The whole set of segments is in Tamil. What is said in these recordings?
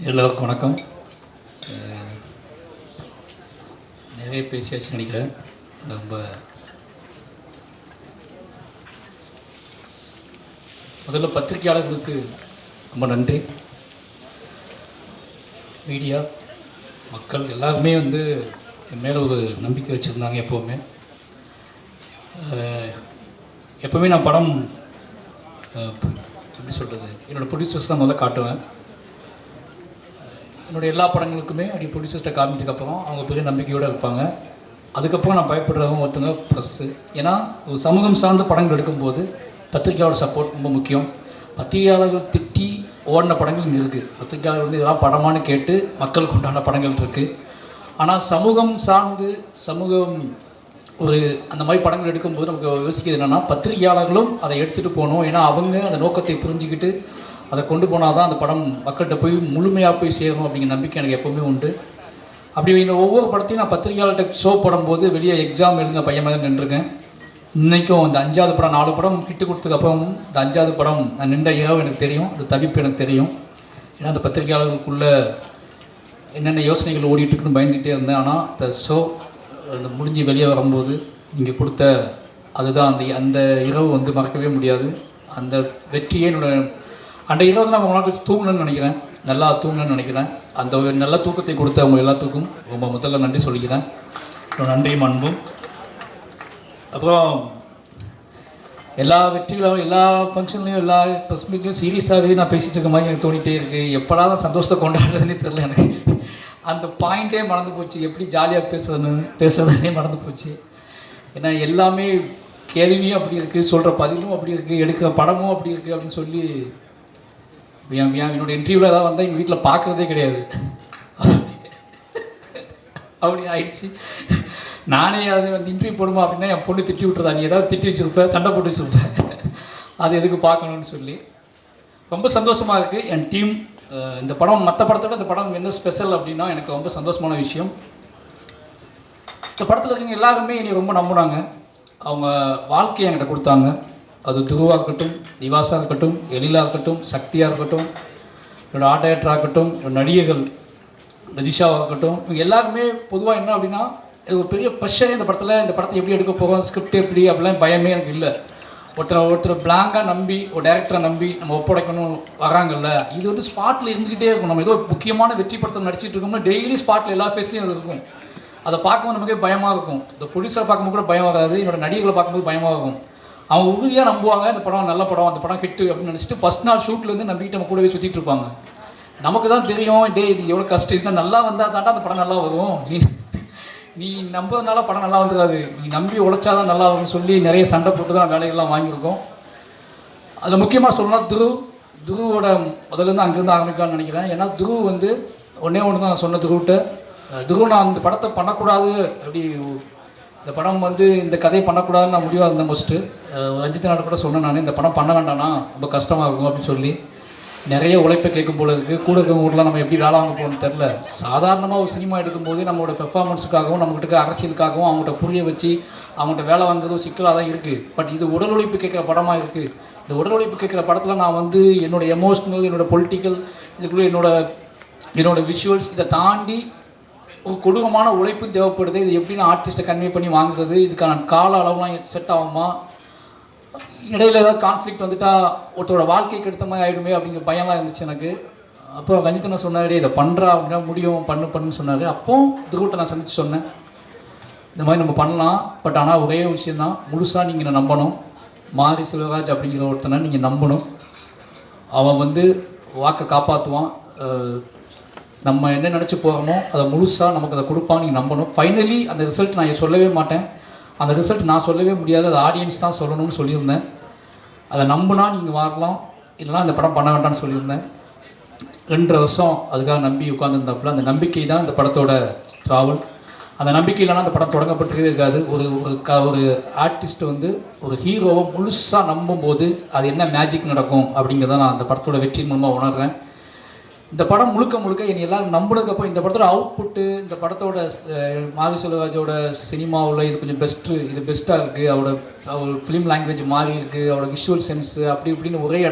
எல்லோருக்கும் வணக்கம். நிறைய பேசியாச்சு நினைக்கிறேன். ரொம்ப முதல்ல பத்திரிகையாளர்களுக்கு ரொம்ப நன்றி. மீடியா மக்கள் எல்லாருமே என் மேலே ஒரு நம்பிக்கை வச்சுருந்தாங்க. எப்போவுமே நான் படம் எப்படி சொல்கிறது, என்னோடய ப்ரொடியூசர்ஸ் தான் முதல்ல காட்டுவேன். என்னுடைய எல்லா படங்களுக்குமே அப்படி ப்ரொடியூசர்கிட்ட காமிச்சதுக்கப்புறம் அவங்க பெரிய நம்பிக்கையோடு இருப்பாங்க. அதுக்கப்புறம் நான் பயப்படுறவங்க ஒருத்தங்க ப்ரெஸ்ஸு. ஏன்னா ஒரு சமூகம் சார்ந்த படங்கள் எடுக்கும்போது பத்திரிகையாளர் சப்போர்ட் ரொம்ப முக்கியம். பத்திரிகையாளர்கள் திட்டி ஓடின படங்கள் இங்கே இருக்குது. பத்திரிகையாளர் இதெல்லாம் படமானு கேட்டு மக்களுக்கு உண்டான படங்கள் இருக்குது. ஆனால் சமூகம் சார்ந்து ஒரு அந்த மாதிரி படங்கள் எடுக்கும்போது நமக்கு யோசிக்கிறது என்னென்னா, பத்திரிகையாளர்களும் அதை எடுத்துகிட்டு போகணும். ஏன்னா அவங்க அந்த நோக்கத்தை புரிஞ்சுக்கிட்டு அதை கொண்டு போனால் தான் அந்த படம் மக்கள்கிட்ட போய் முழுமையாக போய் சேரும் அப்படிங்கிற நம்பிக்கை எனக்கு எப்போவுமே உண்டு. அப்படி ஒவ்வொரு படத்தையும் நான் பத்திரிகையாளர்கிட்ட ஷோ போடும்போது வெளியே எக்ஸாம் எழுதுங்க பையன் மாதிரி நின்றுருக்கேன். இன்றைக்கும் இந்த 5வது படம் 4 படம் கிட்டு கொடுத்ததுக்கப்புறம் இந்த 5வது படம் நான் நின்ற இரவு எனக்கு தெரியும், அந்த தவிப்பு எனக்கு தெரியும். ஏன்னா அந்த பத்திரிகையாளர்களுக்குள்ளே என்னென்ன யோசனைகள் ஓடிட்டுருக்குன்னு பயந்துகிட்டே இருந்தேன். ஆனால் இந்த ஷோ அந்த முடிஞ்சு வெளியே வரும்போது இங்கே கொடுத்த அதுதான் அந்த இரவு மறக்கவே முடியாது. அந்த வெற்றியே அந்த இரவு நான் உங்களால் தூங்கணும்னு நினைக்கிறேன், நல்லா தூங்கணும்னு நினைக்கிறேன். அந்த ஒரு நல்ல தூக்கத்தை கொடுத்த அவங்க எல்லாத்துக்கும் ரொம்ப முதல்ல நன்றி சொல்லிக்கிறேன். நன்றியும் அன்பும். அப்புறம் எல்லா வெற்றிகளும் எல்லா ஃபங்க்ஷன்லையும் எல்லா ப்ரெஸ் மீட்லையும் சீரியஸாகவே நான் பேசிகிட்டு இருக்க மாதிரி எனக்கு தோணிகிட்டே இருக்குது. எப்படா தான் சந்தோஷத்தை கொண்டாடுறதுனே தெரில எனக்கு. அந்த பாயிண்ட்டே மறந்து போச்சு. எப்படி ஜாலியாக பேசுறதுனே மறந்து போச்சு. ஏன்னா எல்லாமே கேள்வியும் அப்படி இருக்குது, சொல்கிற பதிலும் அப்படி இருக்குது, எடுக்கிற படமும் அப்படி இருக்குது அப்படின்னு சொல்லி என்னோடய இன்டர்வியூவில் ஏதாவது வந்தால் எங்கள் வீட்டில் பார்க்குறதே கிடையாது. அப்படி ஆயிடுச்சு. நானே அது இன்டர்வியூ போடுமா அப்படின்னா என் பொண்ணு திட்டி விட்டுறதா, நீ ஏதாவது திட்டி வச்சுருப்பேன், சண்டை போட்டு வச்சுருப்பேன், அது எதுக்கு பார்க்கணுன்னு சொல்லி ரொம்ப சந்தோஷமாக இருக்குது. என் டீம் இந்த படம் மற்ற படத்தோட இந்த படம் என்ன ஸ்பெஷல் அப்படின்னா எனக்கு ரொம்ப சந்தோஷமான விஷயம். இந்த படத்தில் இருக்கவங்க எல்லாருமே என்னை ரொம்ப நம்பினாங்க. அவங்க வாழ்க்கையை என்கிட்ட கொடுத்தாங்க. அது துருவாக இருக்கட்டும், நிவாஸாக இருக்கட்டும், எழிலாக இருக்கட்டும், சக்தியாக இருக்கட்டும், என்னோடய ஆர்ட் டைரக்டராக இருக்கட்டும், என்னோட நடிகைகள் ரஜிஷாவாக இருக்கட்டும், இவங்க எல்லாருமே பொதுவாக என்ன அப்படின்னா ஒரு பெரிய ப்ரெஷரே இந்த படத்தை எப்படி எடுக்க போகிறோம், ஸ்கிரிப்ட் எப்படி அப்படிலாம் பயமே எனக்கு இல்லை. ஒருத்தர் பிளாங்காக நம்பி ஒரு டேரக்டரை நம்பி நம்ம ஒப்படைக்கணும் வராங்கல்ல, இது ஸ்பாட்டில் இருந்துக்கிட்டே இருக்கும். நம்ம ஏதோ முக்கியமான வெற்றி படத்தை நடிச்சிட்டு இருக்கோம்னா டெய்லி ஸ்பாட்டில் எல்லா ஃபேஸ்லையும் அது இருக்கும். அதை பார்க்கும்போது நமக்கே பயமாக இருக்கும். இந்த ப்ரொடியூசரை பார்க்கும்போது கூட பயம் வராது, என்னோடய நடிகர்களை பார்க்கும்போது பயமாக இருக்கும். அவங்க உறுதியாக நம்புவாங்க இந்த படம் நல்ல படம், அந்த படம் ஹிட்டு அப்படின்னு நினச்சிட்டு ஃபஸ்ட் நாள் ஷூட்லேருந்து நம்பிட்டு நம்ம கூடவே சுற்றிட்டு இருப்பாங்க. நமக்கு தான் தெரியும், இது எவ்வளோ கஷ்டம், இதுதான் நல்லா வந்தால் தாண்டா அந்த படம் நல்லா வரும். நீ நம்புறதுனால படம் நல்லா வந்துடாது, நீ நம்பி உழைச்சாதான் நல்லா வரும்னு சொல்லி நிறைய சண்டை போட்டு தான் வேலைகள்லாம் வாங்கியிருக்கோம். அதில் முக்கியமாக சொல்லலாம் துருவோட முதல்லேருந்து அங்கேருந்து ஆரம்பிக்கலாம்னு நினைக்கிறேன். ஏன்னா துரு ஒன்றே ஒன்று தான் நான் சொன்ன துருவிட்ட, துரு நான் இந்த படத்தை பண்ணக்கூடாது, அப்படி இந்த படம் இந்த கதையை பண்ணக்கூடாதுன்னு நான் முடிவாக இருந்தேன். ஃபஸ்ட்டு ரஞ்சித் நாடு கூட சொன்னேன், நான் இந்த படம் பண்ண வேண்டாம்னா ரொம்ப கஷ்டமாக இருக்கும் அப்படின்னு சொல்லி. நிறைய உழைப்பை கேட்கும் போல இருக்குது. கூட இருக்க ஊரில் நம்ம எப்படி வேலை வாங்க போகணும்னு தெரில. சாதாரணமாக ஒரு சினிமா எடுக்கும்போது நம்மளோட பெர்ஃபார்மன்ஸுக்காகவும் நம்மகிட்ட அரசியலுக்காகவும் அவங்கள்ட்ட புரிய வச்சு அவங்கள்ட்ட வேலை வாங்குறதும் சிக்கலாக தான் இருக்குது. பட் இது உடல் உழைப்பு கேட்குற படமாக இருக்குது. இந்த உடல் உழைப்பு கேட்குற படத்தில் நான் என்னோடய எமோஷ்னல், என்னோடய பொலிட்டிக்கல், இதுக்குள்ளே என்னோடய விஷுவல்ஸ் இதை தாண்டி ஒரு கொடூரமான உழைப்பும் தேவைப்படுது. இது எப்படி நான் ஆர்டிஸ்ட்டை கன்வே பண்ணி வாங்குறது, இதுக்கான கால அளவுலாம் செட் ஆகுமா, இடையில ஏதாவது கான்ஃப்ளிக்ட் வந்துட்டால் ஒருத்தரோட வாழ்க்கைக்கு எடுத்த மாதிரி ஆகிடுமே அப்படிங்கிற பயம்லாம் இருந்துச்சு எனக்கு. அப்போ ரஞ்சித்தனை சொன்னார், இதை பண்ணுறா அப்படின்னா முடியும் பண்ணுன்னு சொன்னார். அப்போது துருவட்டை நான் சந்தித்து சொன்னேன், இந்த மாதிரி நம்ம பண்ணலாம், பட் ஆனால் ஒரே விஷயந்தான், முழுசாக நீங்கள் நம்பணும். மாரி செல்வராஜ் அப்படிங்கிற ஒருத்தனை நீங்கள் நம்பணும். அவன் வாக்கை காப்பாற்றுவான். நம்ம என்ன நினச்சி போகிறோமோ அதை முழுசாக நமக்கு அதை கொடுப்பான்னு நீங்கள் நம்பணும். ஃபைனலி அந்த ரிசல்ட் நான் சொல்லவே மாட்டேன், அந்த ரிசல்ட் நான் சொல்லவே முடியாது, அது ஆடியன்ஸ் தான் சொல்லணும்னு சொல்லியிருந்தேன். அதை நம்பினா நீங்கள் வாங்கலாம், இல்லைனா இந்த படம் பண்ண வேண்டாம்னு சொல்லியிருந்தேன். 2 வருஷம் அதுக்காக நம்பி உட்காந்துருந்தாப்புல. அந்த நம்பிக்கை தான் இந்த படத்தோட ட்ராவல். அந்த நம்பிக்கை இல்லைனா அந்த படம் தொடங்கப்பட்டதே இருக்காது. ஒரு ஆர்டிஸ்ட் ஒரு ஹீரோவை முழுசாக நம்பும்போது அது என்ன மேஜிக் நடக்கும் அப்படிங்கிறத நான் அந்த படத்தோட வெற்றி மூலமாக உணர்றேன். இந்த படம் முழுக்க என்னை எல்லோரும் நம்பினதுக்கப்புறம் இந்த படத்தோட அவுட்புட்டு, இந்த படத்தோட மாரி செல்வராஜோட சினிமாவில் இது கொஞ்சம் இது பெஸ்ட்டாக இருக்குது, அவரோட ஃபிலிம் லாங்குவேஜ் மாறி இருக்குது, அவரோட விஷுவல் சென்ஸு அப்படி இப்படின்னு ஒரே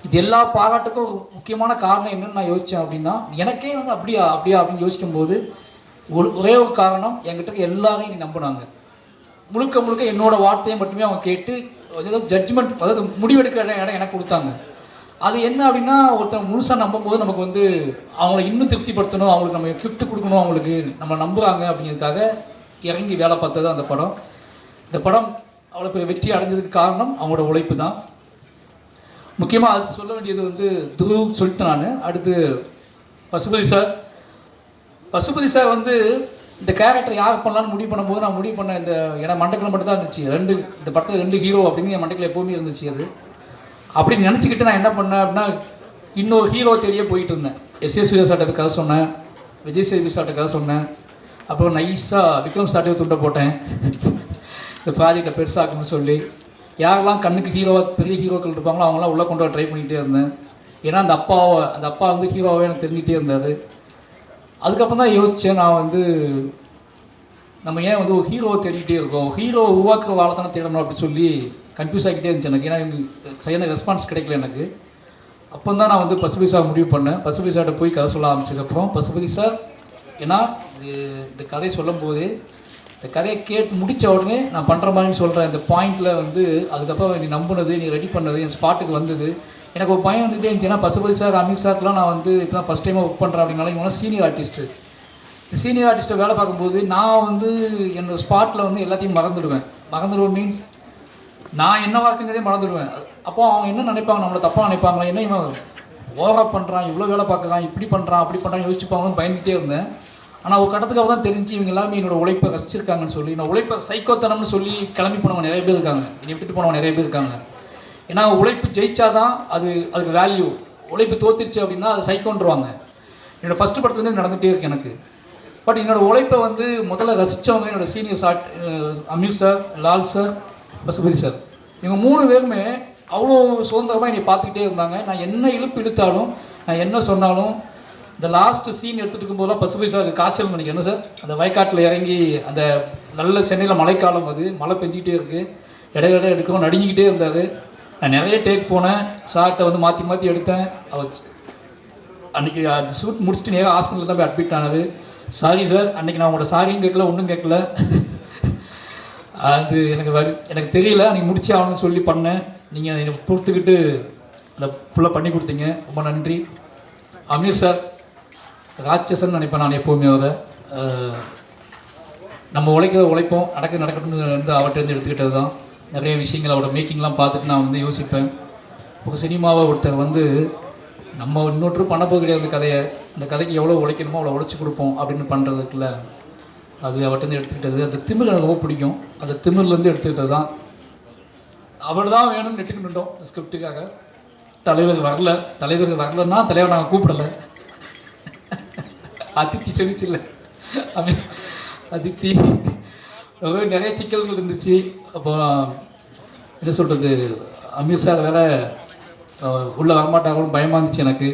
இது எல்லா பாராட்டுக்கும் ஒரு முக்கியமான காரணம் என்னன்னு நான் யோசித்தேன் அப்படின்னா, எனக்கே வந்து அப்படியா அப்படியா அப்படின்னு யோசிக்கும்போது ஒரே ஒரு காரணம், என்கிட்ட எல்லாரையும் நீ நம்பினாங்க. முழுக்க முழுக்க என்னோட வார்த்தையை மட்டுமே அவங்க கேட்டு ஏதாவது ஜட்ஜ்மெண்ட், அதாவது முடிவெடுக்கிற இடம் எனக்கு கொடுத்தாங்க. அது என்ன அப்படின்னா, ஒருத்தர் முழுசாக நம்பும்போது நமக்கு வந்து அவங்கள இன்னும் திருப்திப்படுத்தணும், அவங்களுக்கு நம்ம கிஃப்ட் கொடுக்கணும், அவங்களுக்கு நம்ம நம்புகிறாங்க அப்படிங்கிறதுக்காக இறங்கி வேலை பார்த்தது அந்த படம். இந்த படம் அவ்வளோ பெரிய வெற்றி அடைஞ்சதுக்கு காரணம் அவங்களோட உழைப்பு தான். முக்கியமாக அது சொல்ல வேண்டியது வந்து துருவ் சொல்லிட்டு நான் அடுத்து பசுபதி சார். பசுபதி சார் வந்து இந்த கேரக்டர் யார் பண்ணலான்னு முடிவு பண்ணும்போது நான் முடிவு பண்ண இந்த ஏன்னா மண்டக்கில் மட்டும் தான் இருந்துச்சு. இந்த படத்தில் 2 ஹீரோ அப்படின்னு என் மண்டக்கில் எப்போவுமே இருந்துச்சு. அது அப்படி நினச்சிக்கிட்டு நான் என்ன பண்ணேன் அப்படின்னா, இன்னொரு ஹீரோ தேடியே போயிட்டு இருந்தேன். எஸ்எஸ் சூர்யா சார்ட்ட கதை சொன்னேன், விஜய் சேதுபதி சார்ட்ட கதை சொன்னேன், அப்புறம் நைஸாக விக்ரம் சார்ட்டே துண்டை போட்டேன் இந்த ப்ராஜெக்டை பெருசாக்குன்னு சொல்லி. யாரெல்லாம் கண்ணுக்கு ஹீரோவாக பெரிய ஹீரோக்கள் இருப்பாங்களோ அவங்களாம் உள்ளே கொண்டு வர ட்ரை பண்ணிகிட்டே இருந்தேன். ஏன்னா அந்த அப்பா வந்து ஹீரோவாகவே எனக்கு தெரிஞ்சிகிட்டே இருந்தார். அதுக்கப்புறம் தான் யோசித்தேன், நான் வந்து நம்ம ஏன் வந்து ஒரு ஹீரோவை தேடிக்கிட்டே இருக்கோம், ஹீரோவை உருவாக்குற வாழை தானே தேடணும் அப்படின்னு சொல்லி கன்ஃபியூஸ் ஆகிக்கிட்டே இருந்துச்சு எனக்கு. ஏன்னா எனக்கு சரியான ரெஸ்பான்ஸ் கிடைக்கல எனக்கு. அப்போ தான் நான் வந்து பசுபதி சார் முடிவு பண்ணேன். பசுபதி சார்கிட்ட போய் கதை சொல்ல ஆரம்பிச்சதுக்கப்புறம் பசுபதி சார், ஏன்னா இந்த கதையை சொல்லும் போது இந்த கதையை கேட்டு முடித்த உடனே நான் பண்ணுற மாதிரின்னு சொல்கிறேன் இந்த பாயிண்டில் வந்து, அதுக்கப்புறம் நீ நம்பினது, நீ ரெடி பண்ணது, என் ஸ்பாட்டுக்கு வந்தது. எனக்கு ஒரு பயம் வந்துகிட்டே இருந்துச்சு. ஏன்னா பசுபதி சார், அமித் சார்க்கெலாம் நான் வந்து இப்போ தான் ஃபஸ்ட் டைமாக ஒர்க் பண்ணுறேன் அப்படின்னால இவங்களாம் சீனியர் ஆர்டிஸ்ட்டு. சீனியர் ஆர்டிஸ்ட்டை வேலை பார்க்கும்போது நான் வந்து என்னோடய ஸ்பாட்டில் வந்து எல்லாத்தையும் மறந்துடுவேன் மீன்ஸ் நான் என்ன வாக்குங்கிறதே மறந்துடுவேன். அப்போ அவங்க என்ன நினைப்பாங்க, நம்மளை தப்பாக நினைப்பாங்களா, என்ன இவன் ஓவராக பண்ணுறான், இவ்வளோ வேலை பார்க்குறான், இப்படி பண்ணுறான் அப்படி பண்ணுறான் யோசிச்சுப்பாங்கன்னு பயந்துகிட்டே இருந்தேன். ஆனால் ஒரு கட்டத்துக்காக தான் தெரிஞ்சு இவங்க எல்லாமே என்னோடய உழைப்பை ரசிச்சிருக்காங்கன்னு சொல்லி, நான் உழைப்பை சைக்கோத்தனம்னு சொல்லி கிளம்பி போனவங்க நிறைய பேர் இருக்காங்க, என்னை விட்டுட்டு போனவங்க நிறைய பேர் இருக்காங்க. ஏன்னா உழைப்பு ஜெயிச்சாதான் அதுக்கு வேல்யூ, உழைப்பு தோத்திருச்சு அப்படின்னா அது சைக்கோன்றுவாங்க. என்னோடய ஃபஸ்ட்டு படத்துலேருந்து நடந்துகிட்டே இருக்கு எனக்கு. பட் என்னோடய உழைப்பை வந்து முதல்ல ரசித்தவங்க என்னோடய senior Ameer sir, Lal sir, Pasupathy sir, இவங்க 3 பேருமே அவ்வளோ சுதந்திரமாக என்னை பார்த்துக்கிட்டே இருந்தாங்க. நான் என்ன இழுப்பு இழுத்தாலும், நான் என்ன சொன்னாலும், இந்த லாஸ்ட் சீன் எடுத்துகிட்டு இருக்கும்போதெல்லாம் பசுபதி சார் காய்ச்சல் நினைக்கிறேன். என்ன சார், அந்த வயக்காட்டில் இறங்கி அந்த நல்ல சென்னையில் மழைக்காலம், அது மழை பெஞ்சிக்கிட்டே இருக்குது, இடையில எடுக்கணும், நடுங்கிக்கிட்டே இருந்தார். நான் நிறைய டேக் போனேன், சார்கிட்ட வந்து மாற்றி எடுத்தேன். அவர் அன்றைக்கி அந்த ஷூட் முடிச்சுட்டு நேராக ஹாஸ்பிட்டலில் தான் போய் அட்மிட் ஆனது. சாரி சார், அன்றைக்கி நான் உங்களோட சாரியும் கேட்கல, ஒன்றும் கேட்கல, அது எனக்கு தெரியல, அன்றைக்கி முடிச்சு ஆகணும்னு சொல்லி பண்ணேன். நீங்கள் என்னை பொறுத்துக்கிட்டு அந்த ஃபுல்லாக பண்ணி கொடுத்தீங்க, ரொம்ப நன்றி. அமீர் சார் ராட்சசன் நினைப்பேன் நான் எப்போவுமே. அவரை நம்ம உழைப்போம், நடக்கட்டும்னு வந்து அவர்கிட்ட எடுத்துக்கிட்டது தான். நிறைய விஷயங்கள் அவரோட மேக்கிங்லாம் பார்த்துட்டு நான் வந்து யோசிப்பேன். ஒரு சினிமாவை ஒருத்தர் வந்து நம்ம இன்னொரு பண்ண போக கிடையாது கதையை, அந்த கதைக்கு எவ்வளோ உழைக்கணுமோ அவ்வளோ உழைச்சி கொடுப்போம் அப்படின்னு பண்ணுறதுக்குள்ள அது அவர்கிட்ட எடுத்துக்கிட்டது. அந்த திமிர் எனக்கு ரொம்ப பிடிக்கும், அந்த திமிர்லேருந்து எடுத்துக்கிட்டது தான். அவர் தான் வேணும்னு நெட்டுக்கிட்டோம் இந்த ஸ்கிரிப்டுக்காக. தலைவர் வரலன்னா தலைவர் நாங்கள் கூப்பிடலை, அதித்தி செவிச்சில்லை, அதித்தி நிறைய சிக்கல்கள் இருந்துச்சு. அப்போ என்ன சொல்கிறது, அமீர் சார் வேறு உள்ளே வரமாட்டாங்களும் பயமாக இருந்துச்சு எனக்கு.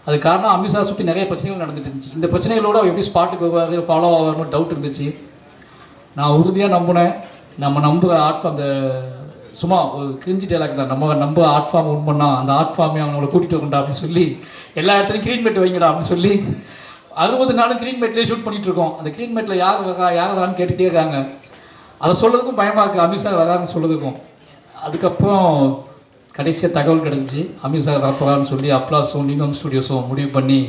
அது காரணம் அமீர் சார் சுற்றி நிறைய பிரச்சனைகள் நடந்துட்டு இருந்துச்சு. இந்த பிரச்சனைகளோடு எப்படி ஸ்பாட்டுக்கு வருவாரு, ஃபாலோ ஆகாமல் டவுட் இருந்துச்சு. நான் உறுதியாக நம்பினேன், நம்ம நம்புகிற ஆர்ட் ஃபார்ம், அந்த சும்மா ஒரு கிரிஞ்சி டேலாக் தான், நம்ம நம்ப ஆர்ட் ஃபார்ம் உண் பண்ணால் அந்த ஆர்ட் ஃபார்மே அவங்கள கூட்டிகிட்டு வரண்டா அப்படின்னு சொல்லி எல்லா இடத்துலையும் க்ரீன் மேட் வைங்கடா அப்படின்னு சொல்லி 60 நாளும் க்ரீன் மேட்லேயே ஷூட் பண்ணிகிட்ருக்கோம். அந்த க்ரீன் மேட்டில் யார் வரான்னு கேட்டுகிட்டே இருக்காங்க. அதை சொல்கிறதுக்கும் பயமாக இருக்குது, அமீர் சார் வரான்னு சொல்கிறதுக்கும். அதுக்கப்புறம் கடைசியாக தகவல் கிடச்சி அமீர் சார் வரப்போறான்னு சொல்லி அப்ளாஸும் லிங்கம் ஸ்டுடியோஸும் முடிவு பண்ணி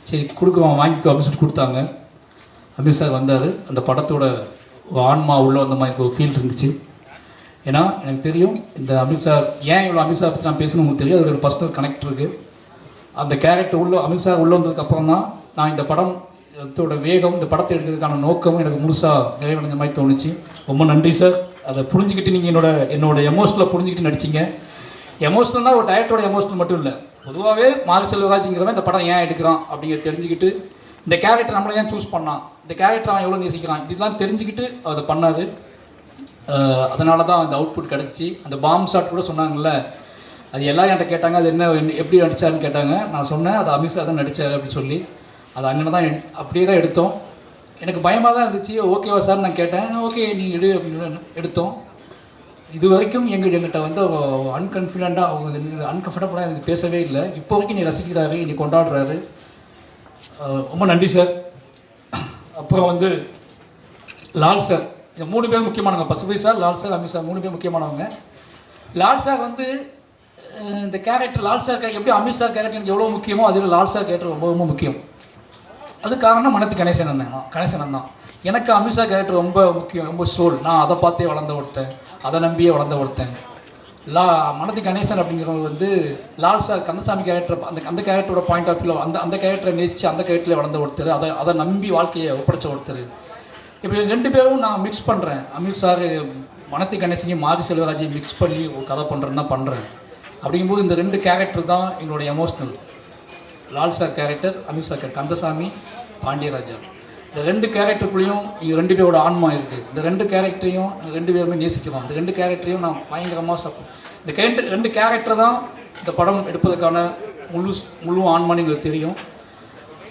சரி கொடுக்குவோம் வாங்கிக்கோ அப்படின்னு சொல்லி கொடுத்தாங்க. அமீர் சார் வந்தார். அந்த படத்தோட ஒரு ஆன்மா உள்ளே வந்த மாதிரி ஒரு ஃபீல் இருந்துச்சு. ஏன்னா எனக்கு தெரியும் இந்த அமீர் சார் ஏன் இவ்வளோ அமீர் சார் பற்றி நான் பேசணும் உங்களுக்கு தெரியும், அது ஒரு பர்சனல் கனெக்ட் இருக்குது. அந்த கேரக்டர் அமீர் சார் உள்ளே வந்ததுக்கப்புறம் தான் நான் இந்த படத்தோட வேகம், இந்த படத்தை எடுக்கிறதுக்கான நோக்கமும் எனக்கு முழுசாக நிறைவடைஞ்ச மாதிரி தோணுச்சு. ரொம்ப நன்றி சார். அதை புரிஞ்சுக்கிட்டு நீங்கள் என்னோட எமோஷனில் புரிஞ்சுக்கிட்டு நடிச்சிங்க. எமோஷனல்னால் ஒரு டயட்டோட எமோஷனல் மட்டும் இல்லை, பொதுவாகவே மாரி செல்வராஜுங்கிறவன் இந்த படம் ஏன் எடுக்கிறான் அப்படிங்கிறத தெரிஞ்சுக்கிட்டு, இந்த கேரக்டர் நம்மளை ஏன் சூஸ் பண்ணான், இந்த கேரக்டர் அவன் எவ்வளோ நேசிக்கிறான், இதெல்லாம் தெரிஞ்சுக்கிட்டு அதை பண்ணாது. அதனால தான் அந்த அவுட்புட் கிடச்சி. அந்த பாம் ஷாட் கூட சொன்னாங்கல்ல, அது எல்லாம் என்கிட்ட கேட்டாங்க, அது என்ன எப்படி நடித்தாருன்னு கேட்டாங்க. நான் சொன்னேன் அது அமீர் சார் தான் நடித்தார் அப்படின்னு சொல்லி. அது அங்கே தான் அப்படியே தான் எடுத்தோம். எனக்கு பயமாக தான் இருந்துச்சு. ஓகேவா சார் நான் கேட்டேன், ஓகே நீங்கள் எடு அப்படின்னு எடுத்தோம். இது வரைக்கும் எங்கிட்ட வந்து அன்கான்ஃபிடென்ட்டாக அவங்க அன்கம்ஃபர்டபுளாக எனக்கு பேசவே இல்லை. இப்போ வரைக்கும் நீ ரசிக்கிறாரு, நீ கொண்டாடுறாரு. ரொம்ப நன்றி சார். அப்புறம் வந்து லால் சார், இந்த 3 பேர் முக்கியமானவங்க. Pasupathi sir, Lal sir, Amit sir 3 பேர் முக்கியமானவங்க. லால் சார் வந்து இந்த கேரக்டர், லால் சார் எப்படி அமித் சார் கேரக்டர் எனக்கு எவ்வளோ முக்கியமோ அதில் லால் சார் கேரக்டர் ரொம்ப ரொம்ப முக்கியம். அது காரணம் மனத்து கணேசன் தான். எனக்கு அமித் சார் கேரக்டர் ரொம்ப முக்கியம், ரொம்ப சோல். நான் அதை பார்த்தே வளர்ந்த ஒருத்தன், அதை நம்பியே வளர்ந்த ஒருத்தன். மனதி கணேசன் அப்படிங்கிறவங்க வந்து லால் சார் கந்தசாமி கேரக்டர், அந்த கேரக்டரோட பாயிண்ட் ஆஃப் வியூவில் அந்த கேரக்டரை நேசித்து அந்த கேரக்டரில் வளர்ந்த ஒருத்தர், அதை நம்பி வாழ்க்கையை ஒப்படைச்ச ஒருத்தர். இப்போ 2 பேரும் நான் மிக்ஸ் பண்ணுறேன். அமித் சார் மனத்தி கணேசனையும் மாரி செல்வராஜையும் மிக்ஸ் பண்ணி ஒரு கதை பண்ணுறேன்னு தான் பண்ணுறேன். அப்படிங்கும்போது இந்த 2 கேரக்டர் தான் எங்களுடைய emotional. Lal sir character, Amit sir character, Kandasamy, Pandiyaraja. இந்த 2 கேரக்டருக்குள்ளேயும் இங்கே 2 பேரோட ஆன்மா இருக்குது. இந்த 2 கேரக்டரையும் 2 பேருமே நேசிக்கிறோம். இந்த 2 கேரக்டரையும் நான் பயங்கரமாக இந்த 2 கேரக்டர் தான் இந்த படம் எடுப்பதற்கான முழு ஆன்மான்னு எங்களுக்கு தெரியும்.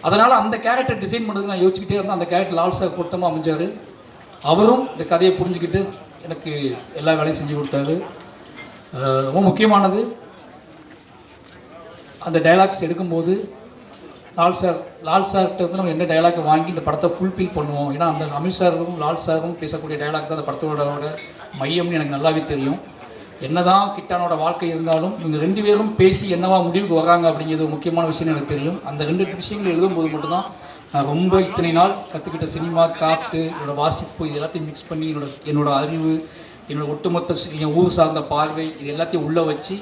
அதனால் அந்த கேரக்டர் டிசைன் பண்ணுறதுக்கு நான் யோசிச்சுக்கிட்டே இருந்தேன். அந்த கேரக்டர் லால் சார் பொருத்தமாக அமைஞ்சார். அவரும் இந்த கதையை புரிஞ்சுக்கிட்டு எனக்கு எல்லா வேலையும் செஞ்சு கொடுத்தாரு. ரொம்ப முக்கியமானது, அந்த டைலாக்ஸ் எடுக்கும்போது லால் சார்கிட்ட வந்து நம்ம என்ன டைலாக் வாங்கி இந்த படத்தை ஃபுல்ஃபில் பண்ணுவோம். ஏன்னா அந்த அமித் சாரும் லால் சாரும் பேசக்கூடிய டைலாக் தான் அந்த படத்தோட மையம்னு எனக்கு நல்லாவே தெரியும். என்னதான் கிட்டானோட வாழ்க்கை இருந்தாலும் இவங்க 2 பேரும் பேசி என்னவா முடிவுக்கு வராங்க அப்படிங்கிறது முக்கியமான விஷயம் எனக்கு தெரியும். அந்த 2 விஷயங்கள் எழுதும்போது மட்டும்தான் நான் ரொம்ப இத்தனை நாள் கற்றுக்கிட்ட சினிமா, காற்று, என்னோடய வாசிப்பு, இது எல்லாத்தையும் மிக்ஸ் பண்ணி என்னோட அறிவு, என்னோடய ஒட்டுமொத்த என் ஊர் சார்ந்த பார்வை, இது எல்லாத்தையும் உள்ளே வச்சு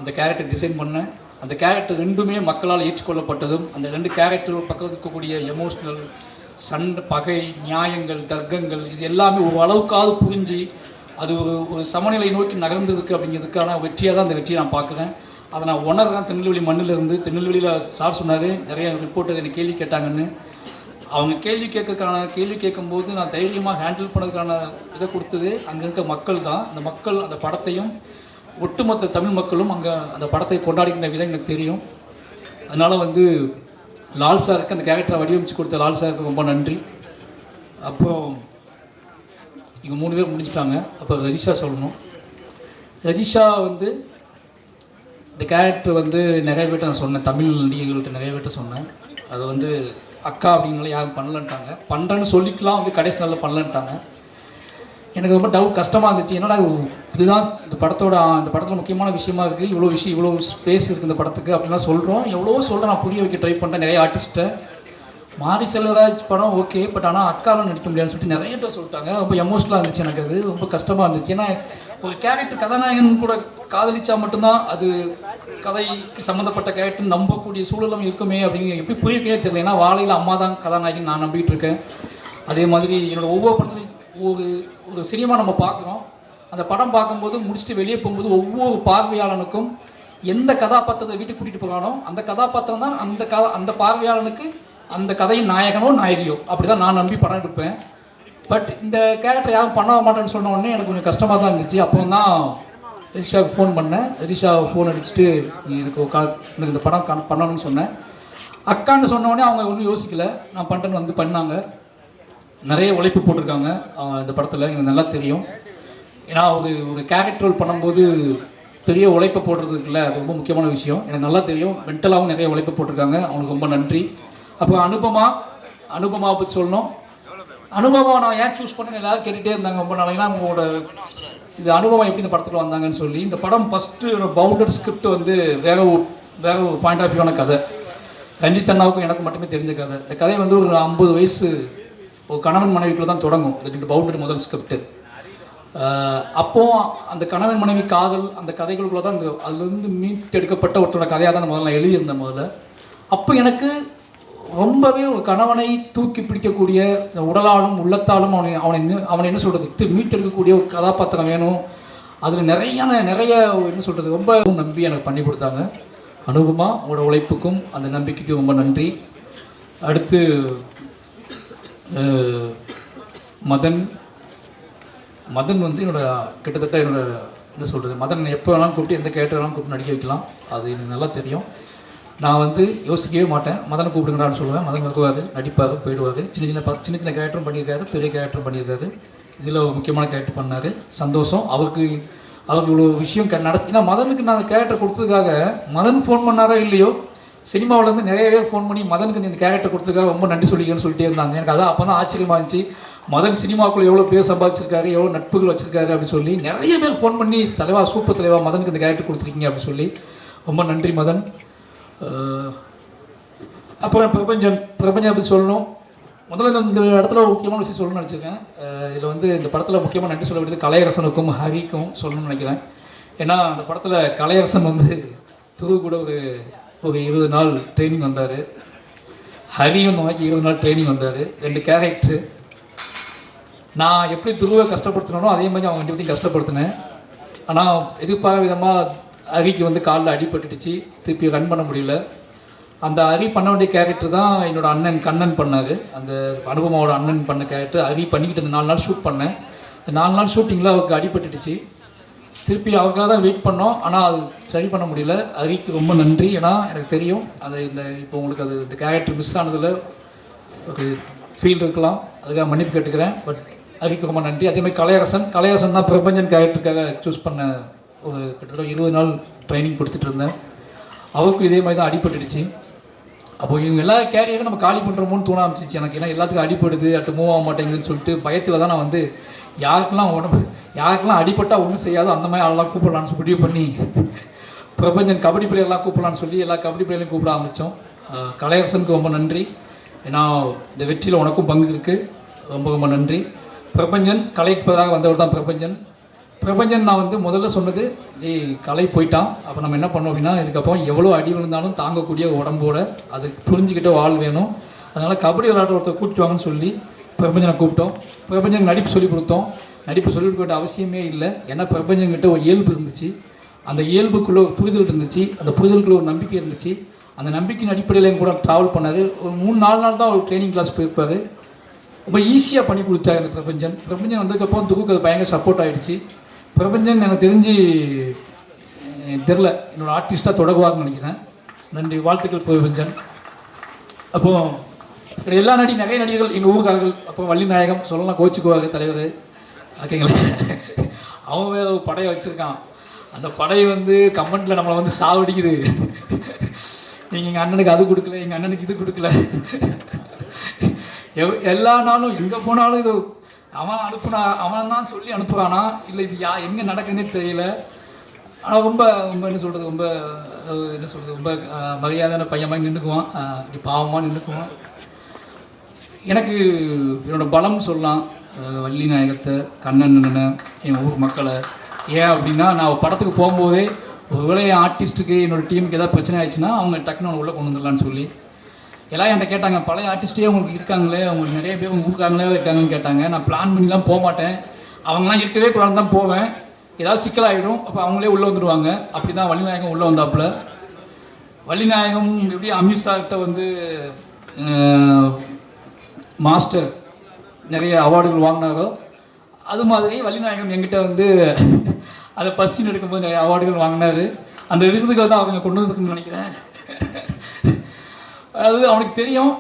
அந்த கேரக்டர் டிசைன் பண்ணேன். அந்த கேரக்டர் 2மே மக்களால் ஏற்றுக்கொள்ளப்பட்டதும், அந்த 2 கேரக்டர் பக்கத்தில் இருக்கக்கூடிய எமோஷ்னல், சண்டை, பகை, நியாயங்கள், தர்க்கங்கள், இது எல்லாமே ஒரு அளவுக்காவது புரிஞ்சு அது ஒரு சமநிலை நோக்கி நகர்ந்ததுக்கு அப்படிங்கிறதுக்கான வெற்றியாக தான் அந்த வெற்றியை நான் பார்க்குறேன். அதை நான் உணர்றேன். திருநெல்வேலி மண்ணிலிருந்து, திருநெல்வேலியில் சார் சொன்னார் நிறைய ரிப்போர்ட்டர் என்னை கேள்வி கேட்டாங்கன்னு. அவங்க கேள்வி கேட்கும்போது நான் தைரியமாக ஹேண்டில் பண்ணதுக்கான இதை கொடுத்தது அங்கே இருக்க மக்கள் தான். அந்த மக்கள் அந்த படத்தையும் ஒட்டுமொத்த தமிழ் மக்களும் அங்கே அந்த படத்தை கொண்டாடிக்கிற விதம் எனக்கு தெரியும். அதனால் வந்து லால் சாருக்கு அந்த கேரக்டரை வடிவமைச்சு கொடுத்த லால் சாருக்கு ரொம்ப நன்றி. அப்புறம் இங்கே 3 பேர் முடிஞ்சிட்டாங்க. அப்போ ரஜிஷா சொல்லணும். ரஜிஷா வந்து இந்த கேரக்டர் வந்து நிறைய பேர்ட்ட நான் சொன்னேன், தமிழ் நடிகைகள்கிட்ட நிறைய பேர்ட்ட சொன்னேன். அது வந்து அக்கா அப்படின்னால யாரும் பண்ணலன்ட்டாங்க. பண்ணுறேன்னு சொல்லிக்கலாம் வந்து கடைசி நாளில் பண்ணலன்ட்டாங்க. எனக்கு ரொம்ப கஷ்டமாக இருந்துச்சு. என்னடா இதுதான் இந்த படத்தில் முக்கியமான விஷயமா இருக்குது, இவ்வளோ ஸ்பேஸ் இருக்குது இந்த படத்துக்கு அப்படின்லாம் சொல்கிறோம். எவ்வளோ சொல்கிறேன், நான் புரிய வைக்க ட்ரை பண்ணுறேன் நிறைய ஆர்டிஸ்ட்டை. மாரி செல்வராஜ் படம் ஓகே, பட் ஆனால் அக்காலாம் நடிக்க முடியாதுன்னு சொல்லிட்டு நிறைய பேர் சொல்லிட்டாங்க. ரொம்ப எமோஷனலாக இருந்துச்சு. எனக்கு அது ரொம்ப கஷ்டமாக இருந்துச்சு. ஏன்னா ஒரு கேரக்டர் கதாநாயகன் கூட காதலிச்சா மட்டும்தான் அது கதைக்கு சம்மந்தப்பட்ட கேரக்டர் நம்பக்கூடிய சூழலும் இருக்குமே அப்படிங்கிற எப்படி புரியவே தெரியல. ஏன்னா வாழையில் அம்மா தான் கதாநாயகன் நான் நம்பிக்கிட்டு இருக்கேன். அதே மாதிரி என்னோடய ஒவ்வொரு படத்துலையும் ஒரு சினிமா நம்ம பார்க்குறோம். அந்த படம் பார்க்கும்போது முடிச்சுட்டு வெளியே போகும்போது ஒவ்வொரு பார்வையாளனுக்கும் எந்த கதாபாத்திரத்தை வீட்டுக்கு கூட்டிகிட்டு போகிறானோ அந்த கதாபாத்திரம் தான் அந்த பார்வையாளனுக்கு அந்த கதையின் நாயகனோ நாயகியோ அப்படி தான் நான் நம்பி படம் எடுப்பேன். பட் இந்த கேரக்டர் யாரும் பண்ண மாட்டேன்னு சொன்ன உடனே எனக்கு கொஞ்சம் கஷ்டமாக தான் இருந்துச்சு. அப்புறம் தான் ரிஷாவுக்கு ஃபோன் பண்ணேன். ரிஷா ஃபோன் அடிச்சுட்டு எனக்கு இந்த படம் பண்ணணும்னு சொன்னேன். அக்கான்னு சொன்ன உடனே அவங்க ஒன்றும் யோசிக்கலை, நான் பண்ணுறேன்னு வந்து பண்ணாங்க. நிறைய உழைப்பு போட்டிருக்காங்க இந்த படத்தில், எனக்கு நல்லா தெரியும். ஏன்னா ஒரு கேரக்டர் ரோல் பண்ணும்போது பெரிய உழைப்பை போடுறதுக்குள்ள அது ரொம்ப முக்கியமான விஷயம். எனக்கு நல்லா தெரியும். மென்டலாகவும் நிறைய உழைப்பு போட்டிருக்காங்க, அவங்களுக்கு ரொம்ப நன்றி. அப்போ அனுபமாவை பற்றி சொல்லணும். அனுபவம் நான் ஏன் சூஸ் பண்ணேன்னு எல்லாரும் கேட்டுகிட்டே இருந்தாங்க ரொம்ப நாளைக்குனா உங்களோட இது அனுபவம் எப்படி இந்த படத்தில் வந்தாங்கன்னு சொல்லி. இந்த படம் ஃபஸ்ட்டு பவுண்டட் ஸ்கிரிப்ட் வந்து வேற ஒரு பாயிண்ட் ஆஃப் வியூவான கதை. ரஞ்சித் அண்ணாவுக்கும் எனக்கு மட்டுமே தெரிஞ்ச கதை. இந்த கதை வந்து ஒரு 50 வயசு ஒரு கணவன் மனைவிக்குள்ள தான் தொடங்கும் இந்த பவுண்டட் முதல் ஸ்கிரிப்ட். அப்போது அந்த கணவன் மனைவி காதல் அந்த கதைகளுக்குள்ள தான் அதுலேருந்து மீட்டெடுக்கப்பட்ட ஒருத்தரோட கதையாக தான் முதல்ல நான் எழுதியிருந்தேன் முதல்ல. அப்போ எனக்கு ரொம்பவே ஒரு கணவனை தூக்கி பிடிக்கக்கூடிய உடலாலும் உள்ளத்தாலும் அவனை என்ன சொல்கிறது மீட்டெடுக்கக்கூடிய ஒரு கதாபாத்திரம் வேணும். அதில் நிறைய என்ன சொல்கிறது ரொம்ப நம்பி எனக்கு பண்ணி கொடுத்தாங்க. அனுபமா உங்களோட உழைப்புக்கும் அந்த நம்பிக்கைக்கும் ரொம்ப நன்றி. அடுத்து மதன் வந்து கிட்டத்தட்ட என்ன சொல்கிறது மதன் எப்போ வேணாலும் கூப்பிட்டு எந்த கேரக்டர் வேணாலும் கூப்பிட்டு நடிக்க வைக்கலாம். அது எனக்கு நல்லா தெரியும். நான் வந்து யோசிக்கவே மாட்டேன். மதனை கூப்பிடுங்கடான்னு சொல்லுவேன். மதன் வருவார், நடிப்பார், போயிடுவார். சின்ன கேரக்டரும் பண்ணியிருக்காரு, பெரிய கேரக்டரும் பண்ணியிருக்காரு. இதில் முக்கியமான கேரக்டர் பண்ணார். சந்தோஷம். அவருக்கு இவ்வளோ விஷயம் ஏன்னா மதனுக்கு நான் கேரக்டர் கொடுத்ததுக்காக மதன் ஃபோன் பண்ணாரோ இல்லையோ, சினிமாவிலேருந்து நிறைய பேர் ஃபோன் பண்ணி மதனுக்கு இந்த கேரக்டர் கொடுத்ததுக்காக ரொம்ப நன்றி சொல்லிக்கன்னு சொல்லிட்டே இருந்தாங்க. எனக்கு அதான் அப்போ தான் ஆச்சரியமாக இருந்துச்சு. மதன் சினிமாக்குள்ளே எவ்வளோ பேர் சம்பாதிச்சிருக்காரு, எவ்வளோ நட்புகள் வச்சுருக்காரு அப்படின்னு சொல்லி நிறைய பேர் ஃபோன் பண்ணி, தலைவா சூப்பர் தலைவா, மதனுக்கு இந்த கேரக்டர் கொடுத்துருக்கீங்க அப்படின்னு சொல்லி ரொம்ப நன்றி மதன். அப்புறம் பிரபஞ்சன் அப்படி சொல்லணும். முதல்ல இந்த இடத்துல ஒரு முக்கியமான விஷயம் சொல்லணும்னு நினச்சிருக்கேன். இதில் வந்து இந்த படத்தில் முக்கியமாக நன்றி சொல்ல வேண்டியது கலையரசனுக்கும் ஹரிக்கும் சொல்லணும்னு நினைக்கிறேன். ஏன்னா அந்த படத்தில் கலையரசன் வந்து துரு கூட ஒரு 20 நாள் ட்ரைனிங் வந்தார். ஹரியும் இந்த மாதிரி 20 நாள் ட்ரைனிங் வந்தார். 2 கேரக்டரு. நான் எப்படி துருவை கஷ்டப்படுத்தினோ அதே மாதிரி அவங்க 2 பேர்த்தையும் கஷ்டப்படுத்தினேன். ஆனால் எதிர்பார்த்த விதமாக ஹரிக்கு வந்து காலில் அடிபட்டுடுச்சு, திருப்பி ரன் பண்ண முடியல. அந்த ஹரி பண்ண வேண்டிய கேரக்டர் தான் என்னோடய அண்ணன் கண்ணன் பண்ணார். அந்த அனுபமாவோட அண்ணன் பண்ண கேரக்டர் ஹரி பண்ணிக்கிட்டு அந்த 4 நாள் ஷூட் பண்ணேன். இந்த 4 நாள் ஷூட்டிங்கில் அவருக்கு அடிபட்டுடுச்சு. திருப்பி அவருக்காக தான் வெயிட் பண்ணோம், ஆனால் அது சரி பண்ண முடியல. ஹரிக்கு ரொம்ப நன்றி. ஏன்னா எனக்கு தெரியும் இப்போ உங்களுக்கு இந்த கேரக்டர் மிஸ் ஆனதில் ஒரு ஃபீல் இருக்கலாம், அதுக்காக மன்னிப்பு கேட்டுக்கிறேன். பட் ஹரிக்கு ரொம்ப நன்றி. அதேமாதிரி கலையரசன் தான் பிரபஞ்சன் கேரக்டருக்காக சூஸ் பண்ண ஒரு கிட்டத்தட்ட 20 நாள் ட்ரைனிங் கொடுத்துட்டு இருந்தேன். அவருக்கும் இதே மாதிரி தான் அடிபட்டுடுச்சு. அப்போ இவங்க எல்லா கேரியரும் நம்ம காலி பண்ணுறோமோன்னு தோண ஆரம்பிச்சிச்சு எனக்கு. ஏன்னா எல்லாத்துக்கும் அடிப்படுது, அடுத்து மூவ் ஆக மாட்டேங்குதுன்னு சொல்லிட்டு பயத்தில் தான் நான் வந்து யாருக்கெல்லாம் அடிப்பட்டால் ஒன்றும் செய்யாதோ அந்த மாதிரி ஆளெல்லாம் கூப்பிடலான்னு முடிவு பண்ணி பிரபஞ்சன் கபடி பிளேயர்லாம் கூப்பிடலான்னு சொல்லி எல்லா கபடி பிளேயரையும் கூப்பிட ஆரம்பித்தோம். கலையரசனுக்கு ரொம்ப நன்றி. ஏன்னா இந்த வெற்றியில் உனக்கும் பங்கு இருக்குது. ரொம்ப ரொம்ப நன்றி. பிரபஞ்சன் கலைப்பதாக வந்தவர் தான் பிரபஞ்சன் நான் வந்து முதல்ல சொன்னது, கலை போயிட்டான், அப்போ நம்ம என்ன பண்ணோம் அப்படின்னா இதுக்கப்புறம் எவ்வளோ அடி விழுந்தாலும் தாங்கக்கூடிய உடம்போட அது புரிஞ்சுக்கிட்ட ஆள் வேணும். அதனால் கபடி விளையாடுற ஒருத்தர் கூப்பிட்டு வாங்கன்னு சொல்லி பிரபஞ்சனை கூப்பிட்டோம். பிரபஞ்சனுக்கு நடிப்பு சொல்லிக் கொடுத்தோம். நடிப்பு சொல்லிக் கொடுக்க வேண்டிய அவசியமே இல்லை. ஏன்னா பிரபஞ்சன்கிட்ட ஒரு இயல்பு இருந்துச்சு, அந்த இயல்புக்குள்ளே ஒரு புரிதல் இருந்துச்சு, அந்த புரிதலுக்குள்ள ஒரு நம்பிக்கை இருந்துச்சு. அந்த நம்பிக்கையின் அடிப்படையில் கூட ட்ராவல் பண்ணார். ஒரு 3-4 நாள் தான் ஒரு ட்ரைனிங் கிளாஸ் போயிருப்பார். ரொம்ப ஈஸியாக பண்ணி கொடுத்தாரு அந்த பிரபஞ்சன் வந்ததுக்கப்புறம் துருக்கு அது பயங்கர சப்போர்ட் ஆகிடுச்சு. பிரபஞ்சன் எனக்கு தெரில என்னோடய ஆர்டிஸ்ட்டாக தொடங்குவார்னு நினைக்கிறேன். நன்றி, வாழ்த்துக்கள் பிரபஞ்சன். அப்போது நிறைய நடிகர்கள் எங்கள் ஊருக்காரர்கள், அப்போ வள்ளி நாயகம் சொல்லலாம் கோச்சுக்குவாங்க தலைவர், ஓகேங்களா. அவன் வேறு ஒரு படையை வச்சுருக்கான். அந்த படை வந்து கமெண்ட்டில் நம்மளை வந்து சாவடிக்குது. நீங்கள் எங்கள் அண்ணனுக்கு அது கொடுக்கல, எங்கள் அண்ணனுக்கு இது கொடுக்கல. எல்லா நாளும் எங்கே போனாலும் இது அவன் தான் சொல்லி அனுப்புகிறானா இல்லை இது எங்கே நடக்குதுன்னே தெரியல. ஆனால் ரொம்ப என்ன சொல்கிறது, ரொம்ப மரியாதையான பையன் மாதிரி நின்றுக்குவான், இப்படி பாவமாக நின்றுக்குவான். எனக்கு என்னோடய பலம் சொல்லலாம் வள்ளி நாயகத்தை, கண்ணன் அண்ணனை, என் ஊர் மக்களை. ஏன் அப்படின்னா நான் படத்துக்கு போகும்போதே ஒருவேளை என் ஆர்டிஸ்ட்டுக்கு என்னோடய டீமுக்கு ஏதாவது பிரச்சனை ஆயிடுச்சுன்னா அவங்க டக்குன்னு உள்ளே கொண்டு வந்துடலான்னு சொல்லி எல்லாம் என்கிட்ட கேட்டாங்க. பழைய ஆர்டிஸ்ட்டே உங்களுக்கு இருக்காங்களே, அவங்களுக்கு நிறைய பேர் உங்கள் ஊருக்காங்களே இருக்காங்கன்னு கேட்டாங்க. நான் பிளான் பண்ணிலாம் போக மாட்டேன், அவங்களாம் இருக்கவே கூடாது தான் போவேன். ஏதாவது சிக்கலாகிடும், அப்போ அவங்களே உள்ளே வந்துடுவாங்க. அப்படி தான் வள்ளிநாயகம் உள்ளே வந்தாப்புல. வள்ளிநாயகம் எப்படி அமித்ஷாக்கிட்ட வந்து மாஸ்டர் நிறைய அவார்டுகள் வாங்கினாரோ அது மாதிரி வள்ளிநாயகம் என்கிட்ட வந்து அதை பஸ்ஸின் எடுக்கும்போது நிறைய அவார்டுகள் வாங்கினார். அந்த விருதுகள் தான் அவங்க கொண்டு வந்துருக்குன்னு நினைக்கிறேன். அது அவனுக்கு தெரியும்.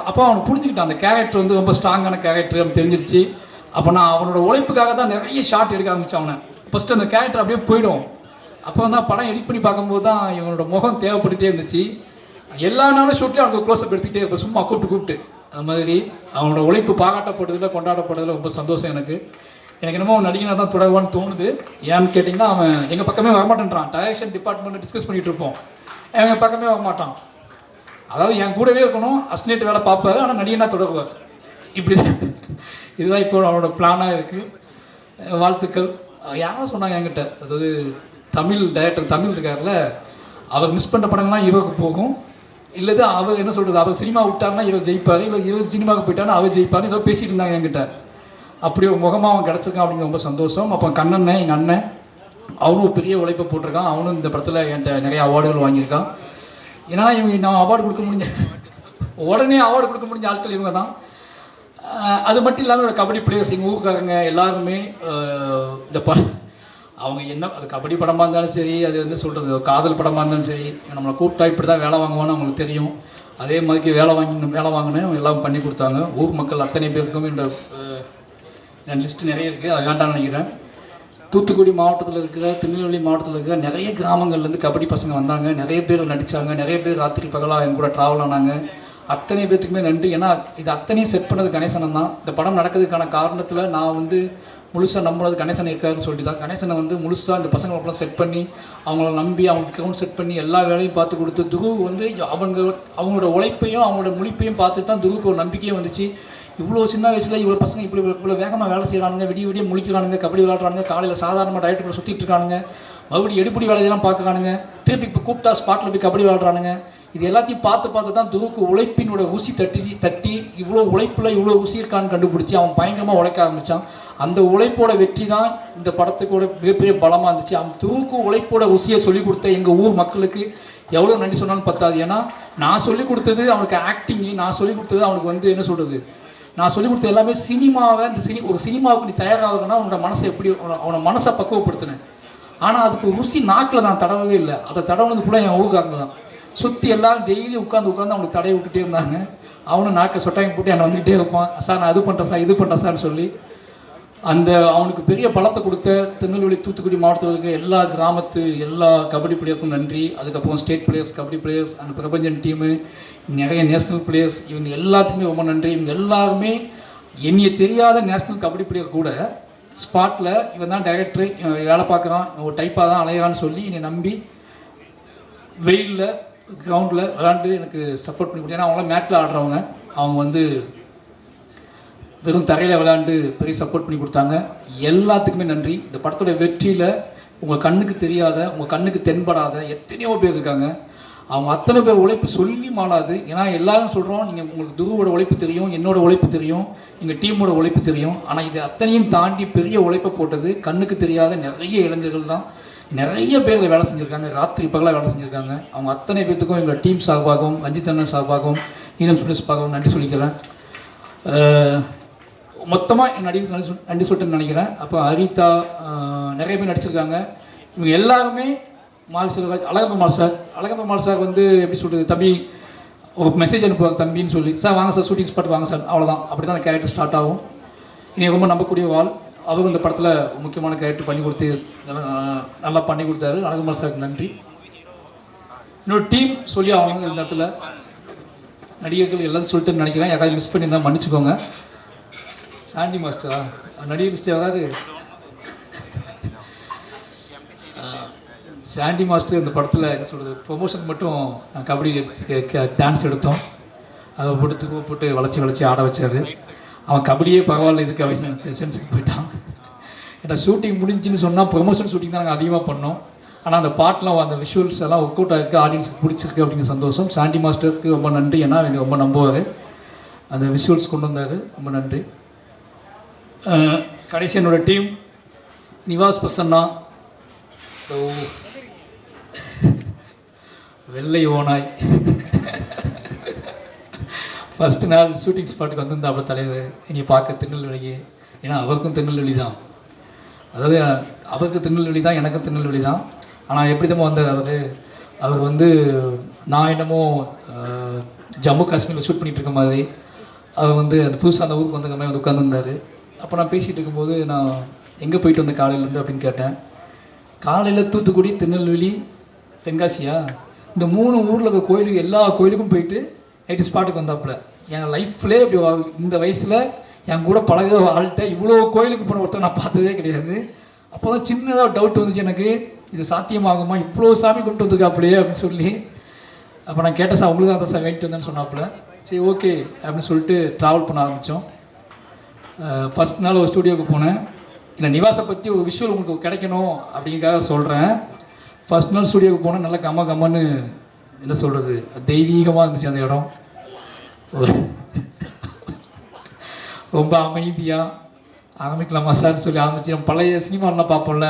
அப்போ அவனுக்கு புரிஞ்சுக்கிட்டான் அந்த கேரக்டர் வந்து ரொம்ப ஸ்ட்ராங்கான கேரக்டர் அப்படின்னு தெரிஞ்சிருச்சு. அப்போ நான் அவனோட உழைப்புக்காக தான் நிறைய ஷார்ட் எடுக்க ஆரம்பித்தேன். அவனை ஃபஸ்ட்டு அந்த கேரக்டர் அப்படியே போயிடும். அப்போ தான் படம் எடிட் பண்ணி பார்க்கும்போது தான் இவனோட முகம் தேவைப்பட்டுகிட்டே இருந்துச்சு. எல்லா நாளும் ஷூட்லேயும் அவனுக்கு க்ளோஸ்அப் எடுத்துக்கிட்டே இருப்பேன், சும்மா கூப்பிட்டு அது மாதிரி அவனோட உழைப்பு பாராட்டப்படுறதுல கொண்டாடப்படுறதுல ரொம்ப சந்தோஷம் எனக்கு. என்னமோ நடிகனாக தான் தொடங்குவான்னு தோணுது. ஏன்னு கேட்டிங்கன்னா அவன் எங்கள் பக்கமே வரமாட்டேன்றான். டைரக்ஷன் டிபார்ட்மெண்ட்டில் டிஸ்கஸ் பண்ணிகிட்டு இருப்போம், எங்கள் பக்கமே வரமாட்டான். அதாவது என் கூடவே இருக்கணும், அஸ்னேட் வேலை பார்ப்பாரு, ஆனால் நடிகனாக தொடங்குவார். இப்படி இதுதான் இப்போ அவனோட பிளானாக இருக்குது. வாழ்த்துக்கள். யாரும் சொன்னாங்க என்கிட்ட, அதாவது தமிழ் டைரக்டர் தமிழ் இருக்கார்ல, அவர் மிஸ் பண்ணுற படங்கள்லாம் ஹீரோக்கு போகும், இல்லது அவர் என்ன சொல்கிறது, அவர் சினிமா விட்டார்னா ஹீரோ ஜெயிப்பார், இல்லை ஹீரோ சினிமாவுக்கு போயிட்டாருன்னா அவர் ஜெயிப்பார், ஏதோ பேசிகிட்டு இருந்தாங்க என்கிட்ட. அப்படி ஒரு முகமாக அவன் கிடச்சிருக்கான் அப்படிங்கிற ரொம்ப சந்தோஷம். அப்போ கண்ணன் எங்கள் அண்ணன் அவனும் பெரிய உழைப்பை போட்டிருக்கான். அவனும் இந்த படத்தில் என்கிட்ட நிறைய அவார்டுகள் வாங்கியிருக்கான். ஏன்னா இவங்க நான் அவார்டு கொடுக்க முடிஞ்ச உடனே அவார்டு கொடுக்க முடிஞ்ச ஆட்கள் இவங்க தான். அது மட்டும் இல்லாமல் கபடி பிளேயர்ஸ் எங்கள் ஊருக்காரங்க எல்லாருமே இந்த அவங்க என்ன அது கபடி படமாக இருந்தாலும் சரி, அது வந்து சொல்கிறது காதல் படமாக இருந்தாலும் சரி, நம்மளை கூப்பிட்டா இப்படி தான் வேலை வாங்குவான்னு அவங்களுக்கு தெரியும். அதே மாதிரி வேலை வாங்கினேன் எல்லாம் பண்ணி கொடுத்தாங்க. ஊர் மக்கள் அத்தனை பேருக்கும் என் லிஸ்ட்டு நிறைய இருக்குது, அதை வேண்டாம்னு நினைக்கிறேன். தூத்துக்குடி மாவட்டத்தில் இருக்கிற, திருநெல்வேலி மாவட்டத்தில் இருக்கிற நிறைய கிராமங்கள்லேருந்து கபடி பசங்க வந்தாங்க. நிறைய பேர் நடித்தாங்க, நிறைய பேர் ராத்திரி பகலாக என் கூட ட்ராவல் ஆனாங்க. அத்தனை பேர்த்துக்குமே நன்றி. ஏன்னா இது அத்தனையும் செட் பண்ணது கணேசன் தான். இந்த படம் நடக்கிறதுக்கான காரணத்தில் நான் வந்து முழுசாக நம்பினது கணேசன் இருக்காருன்னு சொல்லி தான். கணேசனை வந்து முழுசாக இந்த பசங்களுக்கெல்லாம் செட் பண்ணி, அவங்கள நம்பி, அவங்களுக்கு கவுண்ட் செட் பண்ணி எல்லா வேலையும் பார்த்து கொடுத்து, துரு வந்து அவங்களோட உழைப்பையும் அவங்களோட முழிப்பையும் பார்த்துட்டு தான் துருவுக்கு ஒரு நம்பிக்கையும் வந்துச்சு. இவ்வளோ சின்ன வயசில் இவ்வளோ பசங்க இவ்வளோ வேகமாக வேலை செய்கிறானுங்க, விடிய முழிக்கிறானுங்க, கபடி விளையாடுறாங்க, காலையில் சாதாரணமாக டயட்டுக்குள்ள சுற்றிட்டு இருக்கானுங்க, மறுபடியும் எடுப்படி வேலையெல்லாம் பார்க்குறானுங்க, திருப்பி இப்போ கூப்பிட்டா ஸ்பாட்டில் போய் கபடி விளையாடுறானுங்க. இது எல்லாத்தையும் பார்த்து தான் துருவுக்கு உழைப்பினோட ஊசி தட்டி இவ்வளோ உழைப்பில் இவ்வளோ ஊசி இருக்கான்னு கண்டுபிடிச்சி அவன் பயங்கரமாக உழைக்க ஆரம்பித்தான். அந்த உழைப்போட வெற்றி தான் இந்த படத்துக்கூட மிகப்பெரிய பலமாக இருந்துச்சு. அவன் துருவுக்கு உழைப்போட ஊசியை சொல்லிக் கொடுத்த எங்கள் ஊர் மக்களுக்கு எவ்வளோ நன்றி சொன்னாலும் பத்தாது. ஏன்னா நான் சொல்லிக் கொடுத்தது அவனுக்கு ஆக்டிங்கு, நான் சொல்லிக் கொடுத்தது அவனுக்கு வந்து என்ன சொல்கிறது, நான் சொல்லிக் கொடுத்த எல்லாமே சினிமாவை, ஒரு சினிமாவுக்கு நீ தயாராகுதுன்னா அவனோட மனசை எப்படி, அவனை மனசை பக்குவப்படுத்தினேன். ஆனால் அதுக்கு ருசி நாக்கில் நான் தடவவே இல்லை. அதை தடவுனது கூட என் ஊருக்காரங்க தான். சுற்றி எல்லாம் டெய்லி உட்காந்து அவனுக்கு தடவை விட்டுட்டே இருந்தாங்க. அவனும் நாக்கை சொட்டாங்க போட்டு என்னை வந்துக்கிட்டே இருப்பான், சார் நான் அது பண்ணுறேன் சார், இது பண்ணுறேன் சார்னு சொல்லி. அந்த அவனுக்கு பெரிய பலத்தை கொடுத்த திருநெல்வேலி தூத்துக்குடி மாவட்டத்தில் இருக்க எல்லா கிராமத்து எல்லா கபடி பிளேயருக்கும் நன்றி. அதுக்கப்புறம் ஸ்டேட் பிளேயர்ஸ், கபடி பிளேயர்ஸ், அந்த பிரபஞ்சன் டீமு, நிறைய நேஷ்னல் பிளேயர்ஸ், இவங்க எல்லாத்துக்குமே ரொம்ப நன்றி. இவங்க எல்லாருமே என்னைய தெரியாத நேஷ்னல் கபடி பிளேயர் கூட ஸ்பாட்டில் இவன் தான் டைரக்டரு, வேலை பார்க்குறான், ஒரு டைப்பாக தான் அலையிறான்னு சொல்லி என்னை நம்பி வெயிலில் கிரவுண்டில் விளாண்டு எனக்கு சப்போர்ட் பண்ணி கொடுத்தேன். ஏன்னா அவங்களாம் மேட்டில் ஆடுறவங்க, அவங்க வந்து வெறும் தரையில் விளையாண்டு பெரிய சப்போர்ட் பண்ணி கொடுத்தாங்க. எல்லாத்துக்குமே நன்றி. இந்த படத்தோட வெற்றியில் உங்கள் கண்ணுக்கு தெரியாத, உங்கள் கண்ணுக்கு தென்படாத எத்தனையோ பேர் இருக்காங்க. அவங்க அத்தனை பேர் உழைப்பு சொல்லி மாறாது. ஏன்னா எல்லாரும் சொல்கிறோம், நீங்கள் உங்களுக்கு துருவோட உழைப்பு தெரியும், என்னோடய உழைப்பு தெரியும், எங்கள் டீமோட உழைப்பு தெரியும். ஆனால் இது அத்தனையும் தாண்டி பெரிய உழைப்பை போட்டது கண்ணுக்கு தெரியாத நிறைய இளைஞர்கள் தான். நிறைய பேர் வேலை செஞ்சுருக்காங்க, ராத்திரி பகலாக வேலை செஞ்சுருக்காங்க. அவங்க அத்தனை பேர்த்துக்கும் எங்கள் டீம் சார்பாகவும், ரஞ்சித் அண்ணன் சார்பாகவும், நீலம் சுரேஷ் சார்பாகவும் நன்றி சொல்லிக்கிறேன். மொத்தமாக என் நன்றி சொல்லிட்டுன்னு நினைக்கிறேன். அப்போ ஹரிதா, நிறைய பேர் நடிச்சிருக்காங்க. இவங்க எல்லாருமே மால் செல்வராஜ், அழகப்பெருமாள் சார் வந்து எப்படி சொல்கிறது, தம்பி ஒரு மெசேஜ் அனுப்புவாங்க தம்பின்னு சொல்லி, சார் வாங்க சார் ஷூட்டிங் ஸ்பாட் வாங்க சார், அவ்வளோதான். அப்படி தான் அந்த கேரக்டர் ஸ்டார்ட் ஆகும். இனி ரொம்ப நம்பக்கூடிய வாழ். அவரும் இந்த படத்தில் முக்கியமான கேரக்டர் பண்ணி கொடுத்து நல்லா பண்ணி கொடுத்தாரு. அழகப்பெருமாள் சாருக்கு நன்றி. இன்னொரு டீம் சொல்லி ஆகணும் இந்த இடத்துல. நடிகர்கள் எல்லாரும் சொல்லிட்டு நினைக்கிறேன், யாராவது மிஸ் பண்ணியிருந்தால் மன்னிச்சுக்கோங்க. சாண்டி மாஸ்டரா நடிகர் லிஸ்ட் யாராவது? சாண்டி மாஸ்டர் இந்த படத்தில் என்ன சொல்கிறது, ப்ரொமோஷன் மட்டும் கபடி டான்ஸ் எடுத்தோம், அதை போட்டு வளைச்சி ஆட வச்சாரு. அவன் கபடியே பரவாயில்ல இதுக்கு அவன் சென்ஸுக்கு போயிட்டான். ஏன்னா ஷூட்டிங் முடிஞ்சுன்னு சொன்னால் ப்ரொமோஷன் ஷூட்டிங் தான் நாங்கள் அதிகமாக பண்ணோம். ஆனால் அந்த பாட்டெலாம், அந்த விஷுவல்ஸ் எல்லாம் ஒர்க் அவுட் ஆகிருக்கு, ஆடியன்ஸுக்கு பிடிச்சிருக்கு அப்படிங்கிற சந்தோஷம். சாண்டி மாஸ்டருக்கு ரொம்ப நன்றி. ஏன்னா எனக்கு ரொம்ப நம்புவார், அந்த விஷுவல்ஸ் கொண்டு வந்தார், ரொம்ப நன்றி. கடைசி என்னோடய டீம் நிவாஸ் பிரசன்னா, வெள்ளை ஓனாய். ஃபஸ்ட்டு நாள் ஷூட்டிங் ஸ்பாட்டுக்கு வந்திருந்தாப்புல தலைவர் இனி பார்க்க திருநெல்வேலிக்கு. ஏன்னா அவருக்கும் திருநெல்வேலி தான், அதாவது அவருக்கு திருநெல்வேலி தான், எனக்கும் திருநெல்வேலி தான். ஆனால் எப்படி தான் வந்தார் அவர் வந்து நான் என்னமோ ஜம்மு காஷ்மீரில் ஷூட் பண்ணிகிட்டு இருக்க மாதிரி, அவர் வந்து அந்த புதுசாக அந்த ஊருக்கு வந்த மாதிரி வந்து உட்காந்துருந்தார். அப்போ நான் பேசிகிட்டு இருக்கும்போது, நான் எங்கே போயிட்டு வந்தேன் காலையிலேருந்து அப்படின்னு கேட்டேன். காலையில் தூத்துக்குடி, திருநெல்வேலி, தென்காசியா, இந்த 3 ஊரில் இருக்க கோயிலுக்கு எல்லா கோயிலுக்கும் போயிட்டு நைட்டு ஸ்பாட்டுக்கு வந்தாப்புல. என் லைஃப்லேயே இப்படி இந்த வயசில் என் கூட பழக ஆள்கிட்ட இவ்வளோ கோயிலுக்கு போன ஒருத்தர் நான் பார்த்ததே கிடையாது. அப்போ தான் சின்னதாக டவுட் வந்துச்சு எனக்கு, இது சாத்தியமாகுமா, இவ்வளோ சாமி கொண்டு வந்துருக்காப்புலையே அப்படின்னு சொல்லி. அப்போ நான் கேட்டேன், சார் உங்களுக்கு தான் சார் வேண்டிட்டு வந்தேன்னு சொன்னாப்புல. சரி ஓகே அப்படின்னு சொல்லிட்டு ட்ராவல் பண்ண ஆரம்பித்தோம். ஃபஸ்ட் நாள் ஒரு ஸ்டூடியோவுக்கு போனேன். இல்லை நிவாஸை பற்றி ஒரு விஷுவல் உங்களுக்கு கிடைக்கணும் அப்படிங்கிறதுக்காக சொல்கிறேன். ஃபஸ்ட் நாள் ஸ்டூடியோவுக்கு போனால் நல்லா கம்மன்னு என்ன சொல்கிறது, தெய்வீகமாக இருந்துச்சு அந்த இடம். ரொம்ப அமைதியாக ஆரம்பிக்கலாமா சார்னு சொல்லி ஆரம்பிச்சு, நம்ம பழைய சினிமாலாம் பார்ப்போம்ல,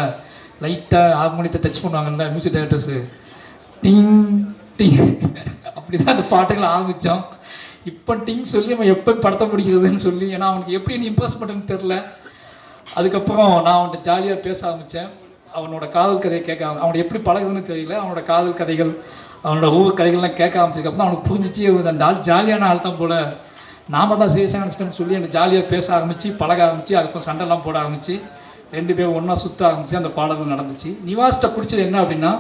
லைட்டாக ஹார்மோனியத்தை டச் பண்ணுவாங்கல்ல மியூசிக் டைரக்டர்ஸு, டிங் டிங் அப்படி தான் அந்த பாட்டுகளை ஆரம்பித்தோம். இப்போ டிங் சொல்லி அவன் எப்போ படத்தை முடிக்கிறதுன்னு சொல்லி, ஏன்னா அவனுக்கு எப்படி நீ இம்ப்ரெஸ் பண்ணுறதுன்னு தெரில. அதுக்கப்புறம் நான் அவன்கிட்ட ஜாலியாக பேச ஆரம்பித்தேன். அவனோட காதல் கதையை கேட்க, அவனை எப்படி பழகுதுன்னு தெரியல, அவனோட காதல் கதைகள், அவனோட ஊர் கதைகள்லாம் கேட்க ஆரம்பிச்சதுக்கப்புறம் அவனுக்கு புரிஞ்சிச்சு, அந்த ஆள் ஜாலியான ஆள் தான் போல், நாம தான் சீரியஸாக நினச்சிட்டோம்னு சொல்லி எனக்கு ஜாலியாக பேச ஆரம்பித்து பழக ஆரம்பித்து அதுக்கும் சண்டைலாம் போட ஆரம்பித்து 2 பேரும் ஒன்றா சுற்ற ஆரம்பித்து அந்த பாடல்கள் நடந்துச்சு. நிவாஸ்கிட்ட பிடிச்சது என்ன அப்படின்னா,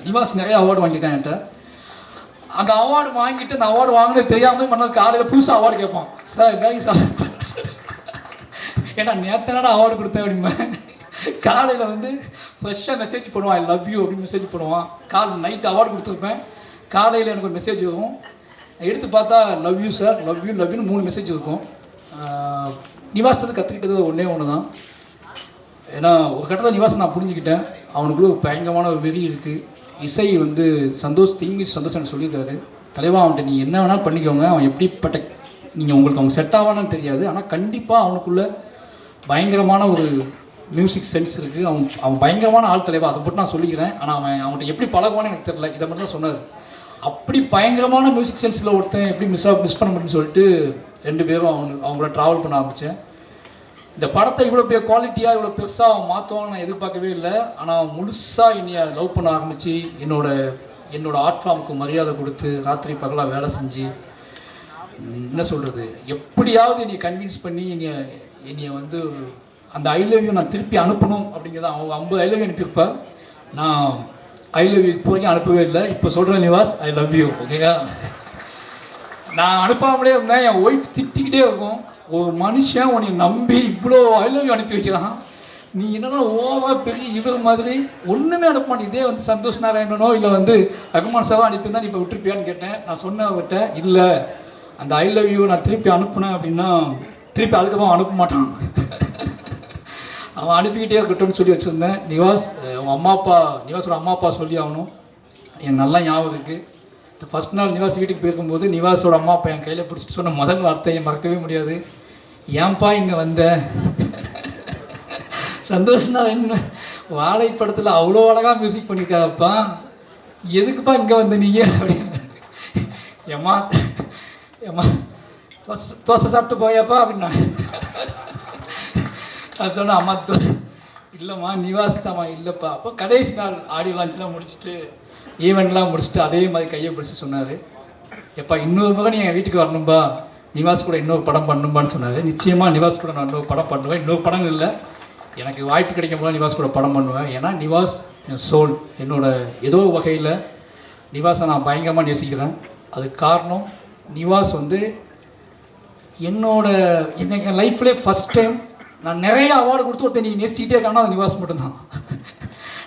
நிவாஸ் நிறைய அவார்டு வாங்கியிருக்கான் என்கிட்ட. அந்த அவார்டு வாங்கிட்டு அந்த அவார்டு வாங்கினது தெரியாமல் மறுநாள் காலையில் புதுசாக அவார்டு கேட்பான். சார் கைஸ் ஏன்னா நேற்று அவார்டு கொடுத்தேன் அப்படிமா. காலையில் வந்து ஃப்ரெஷ்ஷாக மெசேஜ் பண்ணுவான், ஐ லவ் யூ அப்படின்னு மெசேஜ் பண்ணுவான். நைட்டு அவார்டு கொடுத்துருப்பேன், காலையில் எனக்கு ஒரு மெசேஜ் வரும். எடுத்து பார்த்தா லவ் யூ சார், லவ் யூன்னு 3 மெசேஜ் இருக்கும். நிவாஸ் வந்து கற்றுக்கிட்டது ஒன்று தான். ஏன்னா ஒரு கட்டத்தில் நிவாஸ் நான் புரிஞ்சுக்கிட்டேன், அவனுக்குள்ள ஒரு பயங்கரமான ஒரு வெறி இருக்குது. இசை வந்து சந்தோஷம் சொல்லியிருக்காரு. தலைவா அவன்கிட்ட நீ என்ன வேணால் பண்ணிக்கோங்க, அவன் எப்படிப்பட்ட நீங்கள் உங்களுக்கு அவங்க செட் ஆவானான்னு தெரியாது, ஆனால் கண்டிப்பாக அவனுக்குள்ளே பயங்கரமான ஒரு மியூசிக் சென்ஸ் இருக்குது. அவன் பயங்கரமான ஆள் தலைவா, அதை மட்டும் நான் சொல்லிக்கிறேன். ஆனால் அவன்கிட்ட எப்படி பழகுவான்னு எனக்கு தெரியல, இதை மட்டும் தான் சொன்னார். அப்படி பயங்கரமான மியூசிக் சென்ஸில் ஒருத்தன் எப்படி மிஸ் பண்ண முடியும்னு சொல்லிட்டு 2 பேரும் அவங்கள ட்ராவல் பண்ண ஆரம்பித்தேன். இந்த படத்தை இவ்வளோ பெரிய குவாலிட்டியாக இவ்வளோ பெருசாக அவன் மாற்றுவான்னு நான் எதிர்பார்க்கவே இல்லை. ஆனால் முழுசாக என்னைய லவ் பண்ண ஆரம்பித்து என்னோட ஆர்ட் ஃபார்முக்கு மரியாதை கொடுத்து ராத்திரி பகலாக வேலை செஞ்சு என்ன சொல்கிறது, எப்படியாவது என்னை கன்வின்ஸ் பண்ணி என்னைய வந்து அந்த ஐ லவ் யூ நான் திருப்பி அனுப்பணும் அப்படிங்கிறத அவங்க 50 ஐ லவ் யூ அனுப்பியிருப்பேன். நான் ஐ லவ் யூ இப்போ வரைக்கும் அனுப்பவே இல்லை. இப்போ சொல்கிறேன் நிவாஸ், ஐ லவ் யூ. ஓகேங்களா? நான் அனுப்பாமலே இருந்தேன், என் ஒய்ஃப் திட்டிக்கிட்டே இருக்கும், ஒரு மனுஷன் உன்னை நம்பி இவ்வளோ ஐ லவ் யூ அனுப்பி வைக்கிறான், நீ என்னன்னா ஓவராக பெரிய இவர் மாதிரி ஒன்றுமே அனுப்ப மாட்டேன். இதே வந்து சந்தோஷ் நாராயணனோ இல்லை வந்து ரகுமான் சாரோ அனுப்பியிருந்தா நீ இப்போ விட்டுருப்பியான்னு கேட்டேன். நான் சொன்னவர்கிட்ட இல்லை, அந்த ஐ லவ் யூ நான் திருப்பி அனுப்புனேன் அப்படின்னா திருப்பி அதுக்கப்புறம் அனுப்ப மாட்டான், அவன் அனுப்பிக்கிட்டே இருக்கட்டும்னு சொல்லி வச்சுருந்தேன். நிவாஸோட அம்மா அப்பா சொல்லி ஆகணும். எனக்கு நல்லா ஞாபகம் இருக்குது. இந்த ஃபஸ்ட் நாள் நிவாஸ் வீட்டுக்கு போயிருக்கும்போது நிவாஸோட அம்மா அப்பா என் கையில் பிடிச்சிட்டு சொன்ன முதல் வார்த்தையை மறக்கவே முடியாது. ஏன்பா இங்கே வந்த, சந்தோஷம்னா என்ன, வாழை படத்தில் அவ்வளோ அழகாக மியூசிக் பண்ணியிருக்காப்பா, எதுக்குப்பா இங்கே வந்த நீங்கள் அப்படின்னு. ஏம்மா தோசை சாப்பிட்டு போயாப்பா அப்படின்னா நான் சொன்னேன், அம்மா இல்லைம்மா நிவாஸ் தாம்மா. இல்லைப்பா. அப்போ கடைசி நாள் ஆடியோ லான்ச்லாம் முடிச்சுட்டு ஈவெண்ட்லாம் முடிச்சுட்டு அதே மாதிரி கையை பிடிச்சி சொன்னார், எப்பா இன்னொரு பக்கம் நீ என் வீட்டுக்கு வரணும்பா, நிவாஸ் கூட இன்னொரு படம் பண்ணும்பான்னு சொன்னார். நிச்சயமாக நிவாஸ் கூட நான் இன்னொரு படம் பண்ணுவேன். இன்னொரு படம் இல்லை, எனக்கு வாய்ப்பு கிடைக்கும் போது நிவாஸ் கூட படம் பண்ணுவேன். ஏன்னா நிவாஸ் என் சோல், என்னோட ஏதோ வகையில் நிவாஸை நான் பயங்கரமாக நேசிக்கிறேன். அதுக்கு காரணம் நிவாஸ் வந்து என் லைஃப்லேயே ஃபஸ்ட் டைம் நான் நிறைய அவார்டு கொடுத்து ஒருத்தர் நீங்கள் நேசிக்கிட்டே இருக்காங்கன்னா அது நிவாஸ் மட்டும்தான்.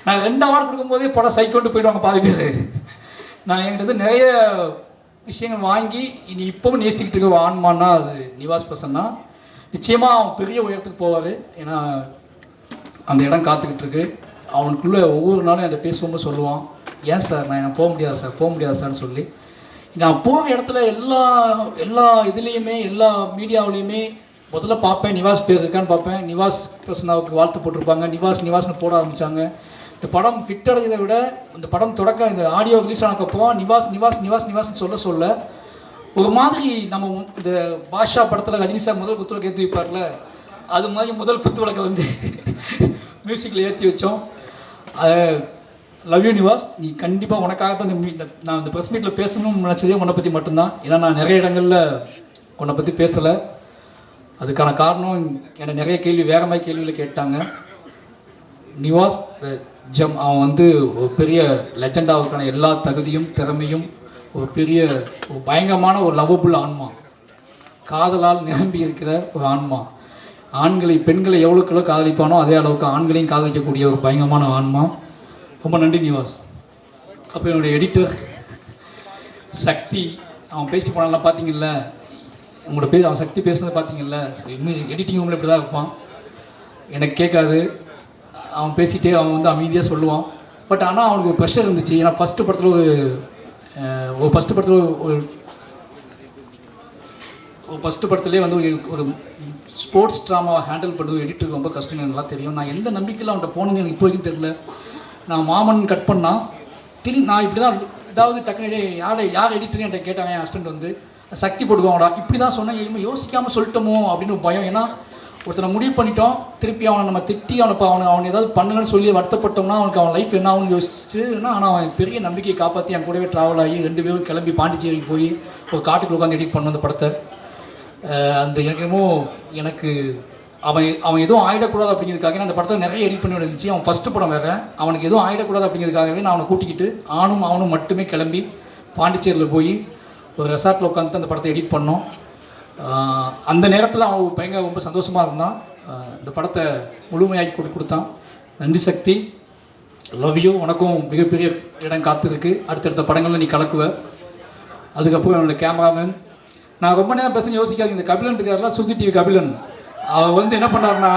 நான் 2 அவார்டு கொடுக்கும்போதே படம் சைக்கொண்டு போயிடுவாங்க பாதி பேர். நான் என்கிட்ட நிறைய விஷயங்கள் வாங்கி இனி இப்போவும் நேசிக்கிட்டு இருக்க ஆன்மான்னா அது நிவாஸ் பர்சன்னா. நிச்சயமாக அவன் பெரிய உயரத்துக்கு போவார். ஏன்னா அந்த இடம் காத்துக்கிட்டு இருக்கு. அவனுக்குள்ளே ஒவ்வொரு நாளும் அதை பேசும்போது சொல்லுவான், ஏன் சார் நான் போக முடியாது சார்னு சொல்லி. நான் போகிற இடத்துல எல்லா இதுலேயுமே எல்லா மீடியாவிலையுமே முதல்ல பார்ப்பேன், நிவாஸ் பேர் இருக்கான்னு பார்ப்பேன். நிவாஸ் பிரசன்னாவுக்கு வாழ்த்து போட்டிருப்பாங்க, நிவாஸ்னு போட ஆரம்பித்தாங்க. இந்த படம் ஹிட் அடைஞ்சதை விட இந்த படம் தொடக்க இந்த ஆடியோ ரிலீஸ் ஆனக்கப்போ நிவாஸ்னு சொல்ல ஒரு மாதிரி நம்ம இந்த பாஷா படத்தில் ரஜினி சார் முதல் குத்துவிளக்கு ஏற்றி வைப்பார்ல, அது மாதிரி முதல் குத்துவிளக்கை வந்து மியூசிக்கில் ஏற்றி வச்சோம். லவ் யூ நிவாஸ், நீ கண்டிப்பாக உனக்காக தான் நான் இந்த ப்ரெஸ் மீட்டில் பேசணும்னு நினச்சதே உன்னை பற்றி மட்டும்தான். ஏன்னா நான் நிறைய இடங்களில் உன்னை பற்றி பேசலை. அதுக்கான காரணம் என்னை நிறைய வேறு மாதிரி கேள்வியில் கேட்டாங்க. நிவாஸ் அவன் வந்து ஒரு பெரிய லெஜெண்டாவுக்கான எல்லா தகுதியும் திறமையும் ஒரு பயங்கரமான ஒரு லவ்வபுள் ஆன்மா, காதலால் நிரம்பி இருக்கிற ஒரு ஆன்மா. பெண்களை எவ்வளோக்குள்ள காதலிப்பானோ அதே அளவுக்கு ஆண்களையும் காதலிக்கக்கூடிய ஒரு பயங்கரமான ஆன்மா. ரொம்ப நன்றி நிவாஸ். அப்போ என்னுடைய எடிட்டர் சக்தி, அவன் பேசிட்டு போனாலாம் பார்த்தீங்கல்ல, உங்களோட அவன் சக்தி பேசுனது பார்த்தீங்கல்ல, இன்னும் எடிட்டிங் ரூமில் இப்படி தான் இருப்பான், எனக்கு கேட்காது. அவன் பேசிகிட்டே அவன் வந்து அமைதியாக சொல்லுவான். பட் ஆனால் அவனுக்கு ஒரு ப்ரெஷர் இருந்துச்சு. ஏன்னா ஃபஸ்ட்டு படத்தில் ஃபஸ்ட்டு படத்துலேயே வந்து ஒரு ஸ்போர்ட்ஸ் ட்ராமாவை ஹேண்டில் பண்ணுறது எடிட்டருக்கு ரொம்ப கஷ்டம், எனக்கு நல்லா தெரியும். நான் எந்த நம்பிக்கையில் அவன்கிட்ட போனது எனக்கு இப்போ வரைக்கும் தெரியல. நான் மாமன் கட் பண்ணால் நான் இப்படி தான் ஏதாவது டக்குனு யார் எடிட்டர் என்கிட்ட கேட்டாங்க, என் ஹஸ்பண்ட் வந்து சக்தி போட்டுக்குவாங்கடா இப்படி தான் சொன்னேன், யோசிக்காமல் சொல்லிட்டோமோ அப்படின்னு பயம். ஏன்னா ஒருத்தனை முடிவு பண்ணிட்டோம், திருப்பி அவனை நம்ம திட்டி அவனை ஏதாவது பண்ணுங்கன்னு சொல்லி வருத்தப்பட்டோம்னா அவனுக்கு அவன் லைஃப் என்ன ஆகும்னு யோசிச்சுட்டு, ஆனால் அவன் பெரிய நம்பிக்கையை காப்பாற்றி என் கூடவே ட்ராவல் ஆகி 2 பேரும் கிளம்பி பாண்டிச்சேரிக்கு போய் ஒரு காட்டுக்குள்ள உட்காந்து எடிட் பண்ண அந்த படத்தை. அந்த எனக்கு அவன் எதுவும் ஆகிடக்கூடாது அப்படிங்கிறதுக்காக அந்த படத்தை நிறைய எடிட் பண்ணி இருந்துச்சு. அவன் ஃபஸ்ட்டு படம் வேறு, அவனுக்கு எதுவும் ஆகிடக்கூடாது அப்படிங்கிறதுக்காகவே நான் அவனை கூட்டிக்கிட்டு அவனும் மட்டுமே கிளம்பி பாண்டிச்சேரியில் போய் ஒரு ரெசார்ட்டில் உட்காந்து அந்த படத்தை எடிட் பண்ணோம். அந்த நேரத்தில் அவன் ரொம்ப சந்தோஷமாக இருந்தான். இந்த படத்தை முழுமையாக்கி கொடுத்தான். நன்றி சக்தி, லவ் யூ. உனக்கும் மிகப்பெரிய இடம் காத்திருக்கு, அடுத்தடுத்த படங்களில் நீ கலக்குவ. அதுக்கப்புறம் என்னோடய கேமராமேன், நான் ரொம்ப நேரம் பேச யோசிக்காது, இந்த கபிலன் இருக்காருல, சுதி டிவி கபிலன், அவர் என்ன பண்ணாருன்னா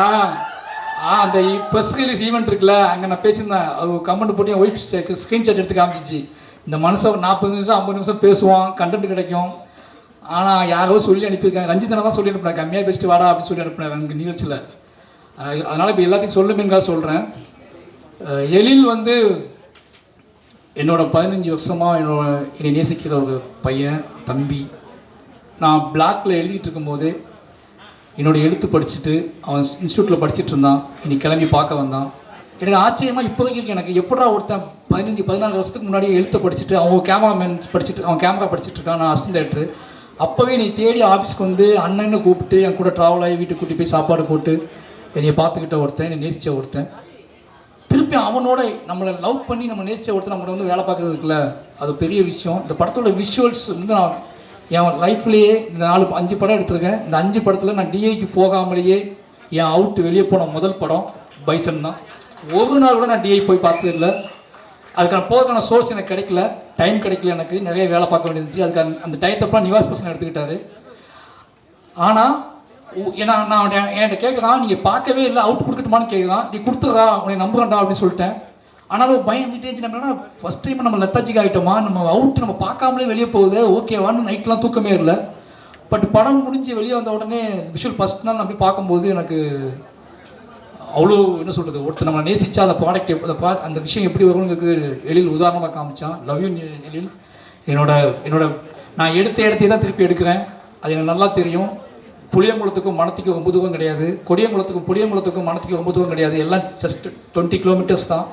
அந்த ப்ரெஸ் ரிலீஸ் ஈவெண்ட் இருக்குல்ல, அங்கே நான் பேசியிருந்தேன், அவர் கமெண்ட் போட்டு என் ஒய்ஃப் ஸ்க்ரீன்ஷாட் எடுத்து காமிச்சிச்சு. இந்த மனுஷன் 40 நிமிஷம் 50 நிமிஷம் பேசுவான், கண்டென்ட் கிடைக்கும். ஆனால் யாரோ சொல்லி அனுப்பியிருக்காங்க, ரஞ்சிதனை தான் சொல்லி அனுப்பினாங்க, கம்மியாக பேசிட்டு வாடா அப்படின்னு சொல்லி அனுப்பினாங்க எனக்கு நிகழ்ச்சியில். அதனால் இப்போ எல்லாத்தையும் சொல்லுமேங்காக சொல்கிறேன். எழில் என்னோட 15 வருஷமாக என்னை நேசிக்கிற ஒரு பையன், தம்பி. நான் பிளாக்ல எழுதிட்டு இருக்கும்போது என்னோடய எழுத்து படிச்சுட்டு அவன் இன்ஸ்டியூட்டில் படிச்சுட்டு இருந்தான். இன்னைக்கு கிளம்பி பார்க்க வந்தான். எனக்கு ஆச்சரியமாக இப்போ வரைக்கும் எனக்கு எப்படா ஒருத்தன் 15-16 வருஷத்துக்கு முன்னாடியே எழுத்தை படிச்சுட்டு அவன் கேமரா படிச்சுட்டு இருக்கான். நான் அசிஸ்டன்ட் டைரக்டர். அப்போவே நீ தேடி ஆஃபீஸ்க்கு அண்ணன்னு கூப்பிட்டு என் கூட ட்ராவல் ஆகி வீட்டுக்கு கூட்டி போய் சாப்பாடு போட்டு என்னை பார்த்துக்கிட்ட ஒருத்தன், என்னை நேசித்த ஒருத்தன், திருப்பி அவனோட நம்மளை லவ் பண்ணி நம்ம நேசித்த ஒருத்தன் நம்மளை வேலை பார்க்குறது இருக்குல்ல, அது பெரிய விஷயம். இந்த படத்தோட விஷுவல்ஸ் நான் என் லைஃப்லேயே இந்த 4-5 படம் எடுத்திருக்கேன். இந்த 5 படத்தில் நான் டிஐக்கு போகாமலேயே என் அவுட்டு வெளியே போன முதல் படம் பைசன் தான். ஒரு நாள் கூட நான் டிஐ போய் பார்த்ததில்லை. அதுக்கான போகிறதுக்கான சோர்ஸ் எனக்கு கிடைக்கல, டைம் கிடைக்கல, எனக்கு நிறைய வேலை பார்க்க வேண்டியிருந்துச்சு. அதுக்கான அந்த டயத்தப்பெல்லாம் நிவாஸ் பர்சன் எடுத்துக்கிட்டாரு. ஆனால் ஏன்னா நான் என்கிட்ட கேட்குறான், நீங்கள் பார்க்கவே இல்லை, அவுட் கொடுக்கட்டுமான்னு கேட்குறான். நீ கொடுத்துறா, உன்னை நம்புறேன்டா அப்படின்னு சொல்லிட்டேன். ஆனாலும் பயந்துட்டே இருந்துச்சு. ஃபஸ்ட் டைம் நம்ம லெத்தாஜிக் ஆகிட்டோமா, நம்ம அவுட் நம்ம பார்க்காமலே வெளியே போகுது, ஓகேவான்னு நைட்லாம் தூக்கமே இல்லை. பட் படம் முடிஞ்சு வெளியே வந்த உடனே விஷுவல் ஃபஸ்ட் நாள் நம்பி பார்க்கும்போது எனக்கு அவ்வளோ என்ன சொல்கிறது, ஒருத்தர் நம்ம நேசிச்சா அந்த ப்ராடக்ட் அந்த விஷயம் எப்படி வரும்னு எழில் உதாரணமாக காமிச்சான். லவ் யூ எழில். என்னோட நான் எடுத்த இடத்தையே தான் திருப்பி எடுக்கிறேன், அது எனக்கு நல்லா தெரியும். புளியங்குளத்துக்கும் மணத்திக்கும் ரொம்ப தூரம் கிடையாது, புளியங்குளத்துக்கும் மணத்திக்கும் ரொம்ப தூரம் கிடையாது, எல்லாம் ஜஸ்ட் 20 கிலோமீட்டர்ஸ் தான்.